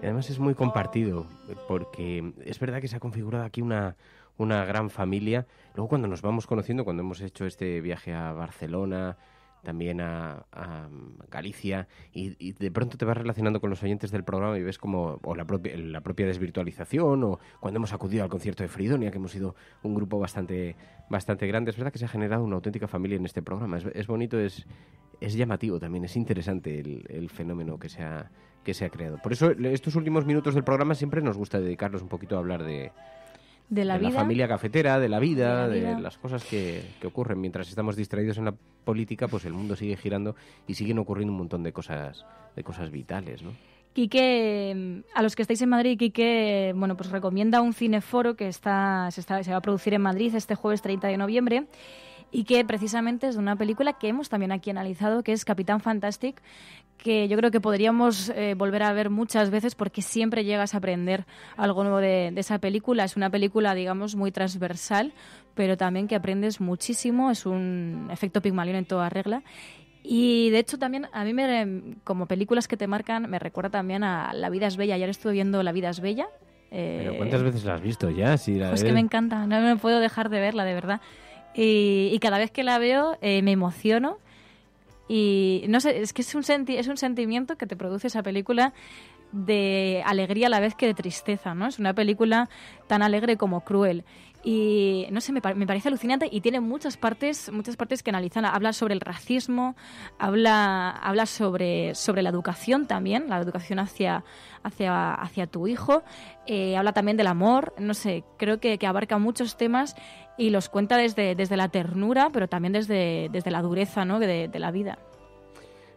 Y además es muy compartido, porque es verdad que se ha configurado aquí una gran familia. Luego cuando nos vamos conociendo, cuando hemos hecho este viaje a Barcelona, también a Galicia, y de pronto te vas relacionando con los oyentes del programa y ves como o la propia desvirtualización, o cuando hemos acudido al concierto de Fridonia, que hemos sido un grupo bastante grande. Es verdad que se ha generado una auténtica familia en este programa. Es bonito, es llamativo también, es interesante el fenómeno que se ha creado. Por eso estos últimos minutos del programa siempre nos gusta dedicarlos un poquito a hablar de la familia cafetera, de la vida, de las cosas que ocurren. Mientras estamos distraídos en la política, pues el mundo sigue girando y siguen ocurriendo un montón de cosas vitales, ¿no? Quique, a los que estáis en Madrid, Quique, bueno, pues recomienda un cineforo que se va a producir en Madrid este jueves 30 de noviembre y que precisamente es de una película que hemos también aquí analizado, que es Capitán Fantastic, que yo creo que podríamos volver a ver muchas veces porque siempre llegas a aprender algo nuevo de esa película. Es una película, digamos, muy transversal, pero también que aprendes muchísimo. Es un efecto Pigmalión en toda regla. Y de hecho también a mí, como películas que te marcan, me recuerda también a La vida es bella. Ayer estuve viendo La vida es bella. ¿Pero cuántas veces la has visto ya? Pues que me encanta, no me puedo dejar de verla, de verdad. Y cada vez que la veo me emociono y no sé, es que es un sentimiento que te produce esa película de alegría a la vez que de tristeza, ¿no? Es una película tan alegre como cruel y no sé, me parece alucinante y tiene muchas partes que analizan. Habla sobre el racismo, habla sobre la educación también, la educación hacia tu hijo, habla también del amor, no sé, creo que abarca muchos temas y los cuenta desde la ternura, pero también desde la dureza, ¿no?, de la vida.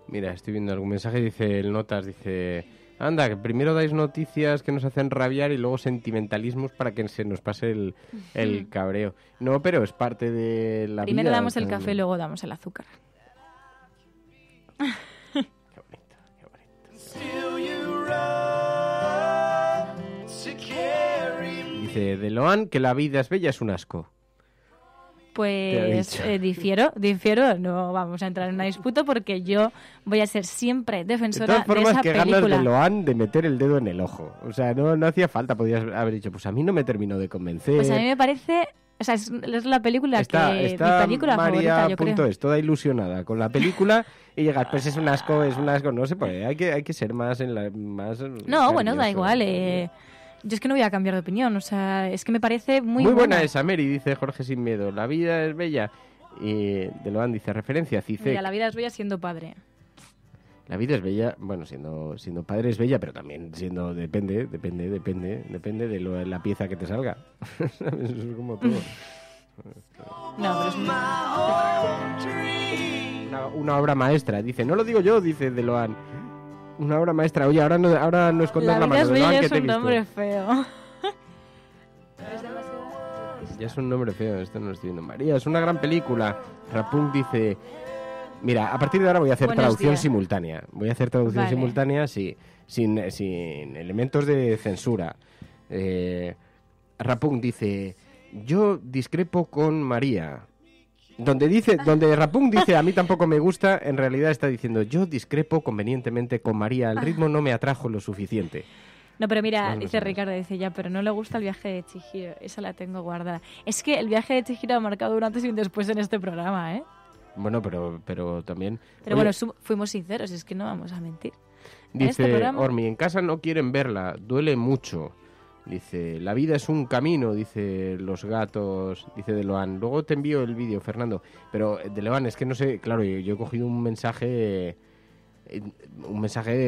Mira, estoy viendo algún mensaje, dice el Notas, anda, que primero dais noticias que nos hacen rabiar y luego sentimentalismos para que se nos pase el cabreo. No, pero es parte de la vida. Primero damos el café, luego damos el azúcar. Qué bonito. Dice de Loan que La vida es bella es un asco. Pues difiero, no vamos a entrar en una disputa porque yo voy a ser siempre defensora de esa película. De todas formas, que ganas de Loan de meter el dedo en el ojo. O sea, no hacía falta, podías haber dicho, pues a mí no me terminó de convencer. Pues a mí me parece, o sea, es la película está mi película favorita, yo creo. Es toda ilusionada con la película y llegas, pues es un asco, no sé, pues hay que ser más No, bueno, da igual, yo es que no voy a cambiar de opinión, o sea, es que me parece muy buena esa, Mary, dice Jorge Sin Miedo. La vida es bella. Y de Loan dice, referencia a Cicek. Mira, la vida es bella siendo padre. La vida es bella, bueno, siendo padre es bella, pero también depende de la pieza que te salga. Eso es como todo. No, pero es una obra maestra, dice, no lo digo yo, dice de Loan. Una obra maestra. Oye, ahora no escondas la mano. La vida es un nombre feo. Ya es un nombre feo, esto no lo estoy viendo. María, es una gran película. Rapunk dice... Mira, a partir de ahora voy a hacer traducción simultánea. Simultánea, sí, sin elementos de censura. Rapunk dice... Yo discrepo con María... Donde Rapunk dice a mí tampoco me gusta, en realidad está diciendo yo discrepo convenientemente con María, el ritmo no me atrajo lo suficiente. No, pero mira, No, no dice sabes. Ricardo, dice ya, pero no le gusta el viaje de Chihiro. Esa la tengo guardada. Es que el viaje de Chihiro ha marcado un antes y un después en este programa, ¿eh? Bueno, pero también... Pero Oye, bueno, fuimos sinceros, es que no vamos a mentir. En dice este programa... Ormi, en casa no quieren verla, duele mucho. Dice, la vida es un camino, dice los gatos, dice de Loan. Luego te envío el vídeo, Fernando. Pero de Loan, es que no sé, claro, yo he cogido un mensaje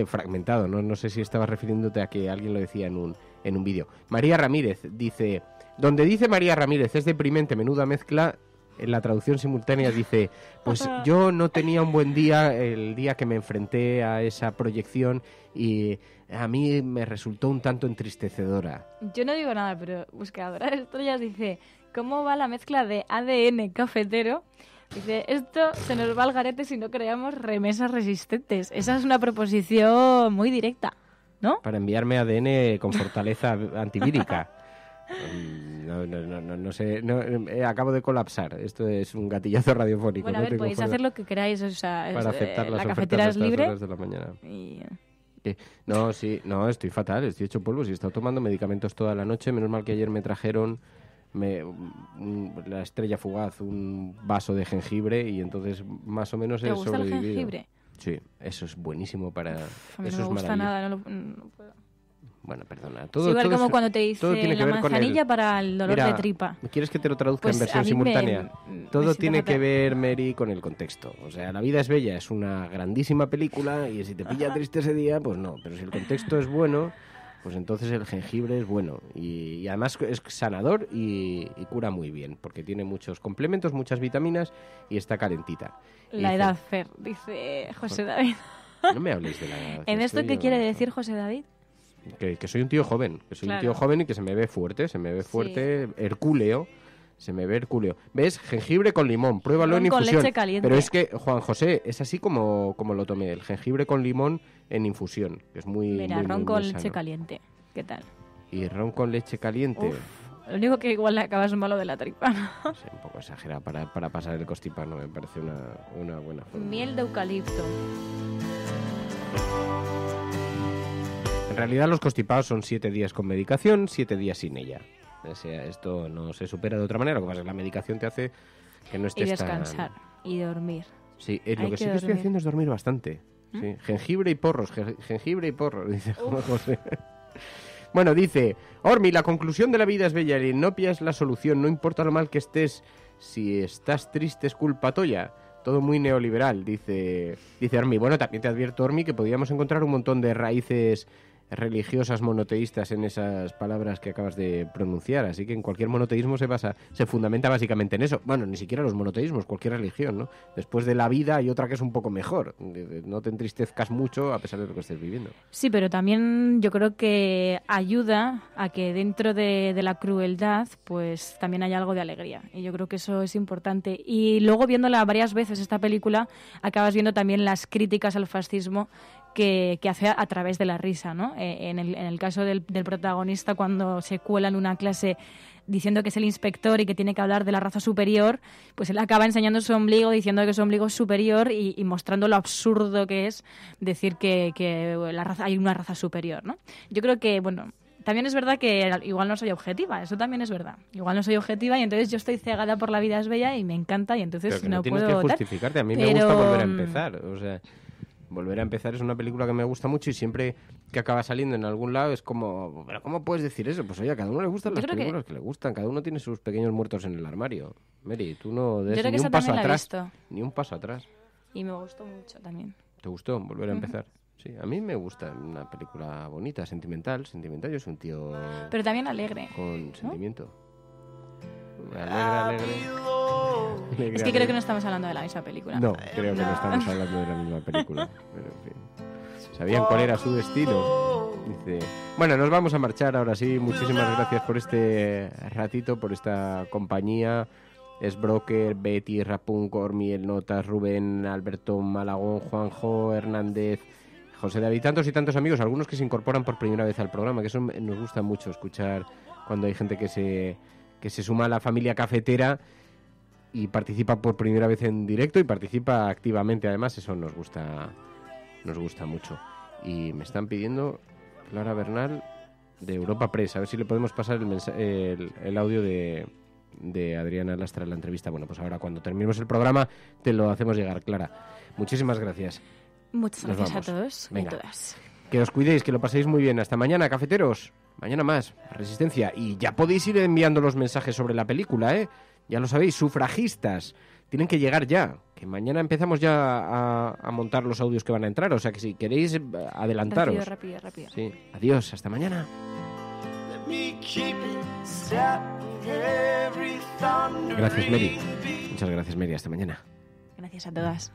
fragmentado, no sé si estabas refiriéndote a que alguien lo decía en un vídeo. María Ramírez dice, donde dice María Ramírez es deprimente, menuda mezcla. En la traducción simultánea dice, pues yo no tenía un buen día el día que me enfrenté a esa proyección y a mí me resultó un tanto entristecedora. Yo no digo nada, pero Buscadora de Estrellas dice, ¿cómo va la mezcla de ADN cafetero? Dice, esto se nos va al garete si no creamos remesas resistentes. Esa es una proposición muy directa, ¿no? Para enviarme ADN con fortaleza antivírica. No sé, acabo de colapsar. Esto es un gatillazo radiofónico. Bueno, a ver, podéis hacer lo que queráis, o sea, para aceptar las la cafetera es libre. Horas de la mañana. Y... No, estoy fatal, estoy hecho polvo. Si he estado tomando medicamentos toda la noche, menos mal que ayer me trajeron la estrella fugaz, un vaso de jengibre y entonces más o menos he sobrevivido. ¿Te gusta el jengibre? Sí, eso es buenísimo para... A mí eso no me es gusta nada, maravilloso. no puedo. Bueno, perdona. Es igual como cuando te dice la manzanilla para el dolor de tripa. ¿Quieres que te lo traduzca Pues en versión a mí simultánea? Todo me tiene siento que fatal. ver, Mary, con el contexto. O sea, La vida es bella es una grandísima película y si te pilla triste ese día, pues no. Pero si el contexto es bueno, pues entonces el jengibre es bueno. Y además es sanador y cura muy bien, porque tiene muchos complementos, muchas vitaminas y está calentita. Y La dice, edad, Fer, dice José David. No me habléis de la edad. ¿En esto qué quiere decir José David? Que soy un tío joven, Claro. un tío joven y que se me ve fuerte, hercúleo, se me ve hercúleo. ¿Ves? Jengibre con limón, pruébalo en Limón con infusión. leche caliente. Pero es que, Juan José, es así como lo tomé, el jengibre con limón en infusión, que es muy Mira, muy, ron muy, con muy leche sano. caliente. ¿Qué tal? Y ron con leche caliente. Uf, lo único que igual le acabas malo de la tripa, ¿no? Sí, un poco exagerado para pasar el constipado, me parece una buena forma. Miel de eucalipto. En realidad los constipados son 7 días con medicación, 7 días sin ella. O sea, esto no se supera de otra manera. Lo que pasa es que la medicación te hace que no Y estés descansar. Y dormir. Sí, Hay lo que sí que estoy dormir. haciendo es dormir bastante. Sí. Jengibre y porros, jengibre y porros, dice Juan José. Bueno, dice, Ormi, la conclusión de la vida es bella, la inopia es la solución, no importa lo mal que estés, si estás triste es culpa tuya. Todo muy neoliberal, dice Ormi. Bueno, también te advierto, Ormi, que podríamos encontrar un montón de raíces religiosas monoteístas en esas palabras que acabas de pronunciar, así que en cualquier monoteísmo se fundamenta básicamente en eso. Bueno, ni siquiera los monoteísmos, cualquier religión, ¿no? Después de la vida hay otra que es un poco mejor, no te entristezcas mucho a pesar de lo que estés viviendo. Sí, pero también yo creo que ayuda a que dentro de la crueldad pues también haya algo de alegría, y yo creo que eso es importante. Y luego viéndola varias veces esta película acabas viendo también las críticas al fascismo que hace a través de la risa, ¿no? En el caso del protagonista, cuando se cuela en una clase diciendo que es el inspector y que tiene que hablar de la raza superior, pues él acaba enseñando su ombligo, diciendo que su ombligo es superior y mostrando lo absurdo que es decir que hay una raza superior, ¿no? Yo creo que, bueno, también es verdad que igual no soy objetiva, eso también es verdad. Igual no soy objetiva y entonces yo estoy cegada por La vida es bella y me encanta y entonces Pero que no tienes puedo que votar. justificarte, a mí me gusta volver a empezar, o sea... Volver a empezar es una película que me gusta mucho y siempre que acaba saliendo en algún lado es como... ¿Pero cómo puedes decir eso? Pues oye, a cada uno le gustan las películas que le gustan. Cada uno tiene sus pequeños muertos en el armario. Mary, tú no des Yo creo que ni un esa paso también la he atrás. visto. Ni un paso atrás. Y me gustó mucho también. ¿Te gustó volver a empezar? Sí, a mí me gusta una película bonita, sentimental. Sentimental, yo soy un tío... Pero también alegre. Con ¿no? sentimiento. Alegre. Es que creo que no estamos hablando de la misma película. No, creo que no estamos hablando de la misma película. Pero, en fin. ¿Sabían cuál era su destino? Dice... Bueno, nos vamos a marchar ahora sí. Muchísimas gracias por este ratito, por esta compañía. Es Broker, Betty, Rapunk, Ormi, El Notas, Rubén, Alberto Malagón, Juanjo, Hernández, José David, tantos y tantos amigos, algunos que se incorporan por primera vez al programa, que eso nos gusta mucho escuchar cuando hay gente que se suma a la familia cafetera y participa por primera vez en directo y participa activamente, además eso nos gusta mucho. Y me están pidiendo, Clara Bernal, que ponga la canción de Betty. Betty, Europa Press. A ver si le podemos pasar el audio de Adriana Lastra en la entrevista. Bueno, pues ahora cuando terminemos el programa te lo hacemos llegar, Clara. Muchísimas gracias. Muchas Nos gracias vamos. a todos y Venga. a todas. Que os cuidéis, que lo paséis muy bien. Hasta mañana, cafeteros. Mañana más. Resistencia. Y ya podéis ir enviando los mensajes sobre la película, ¿eh? Ya lo sabéis, sufragistas. Tienen que llegar ya. Que mañana empezamos ya a montar los audios que van a entrar. O sea que si queréis, adelantaros. Rápido. Sí. Adiós. Hasta mañana. Gracias, Mary. Muchas gracias, Mary. Hasta mañana. Gracias a todas.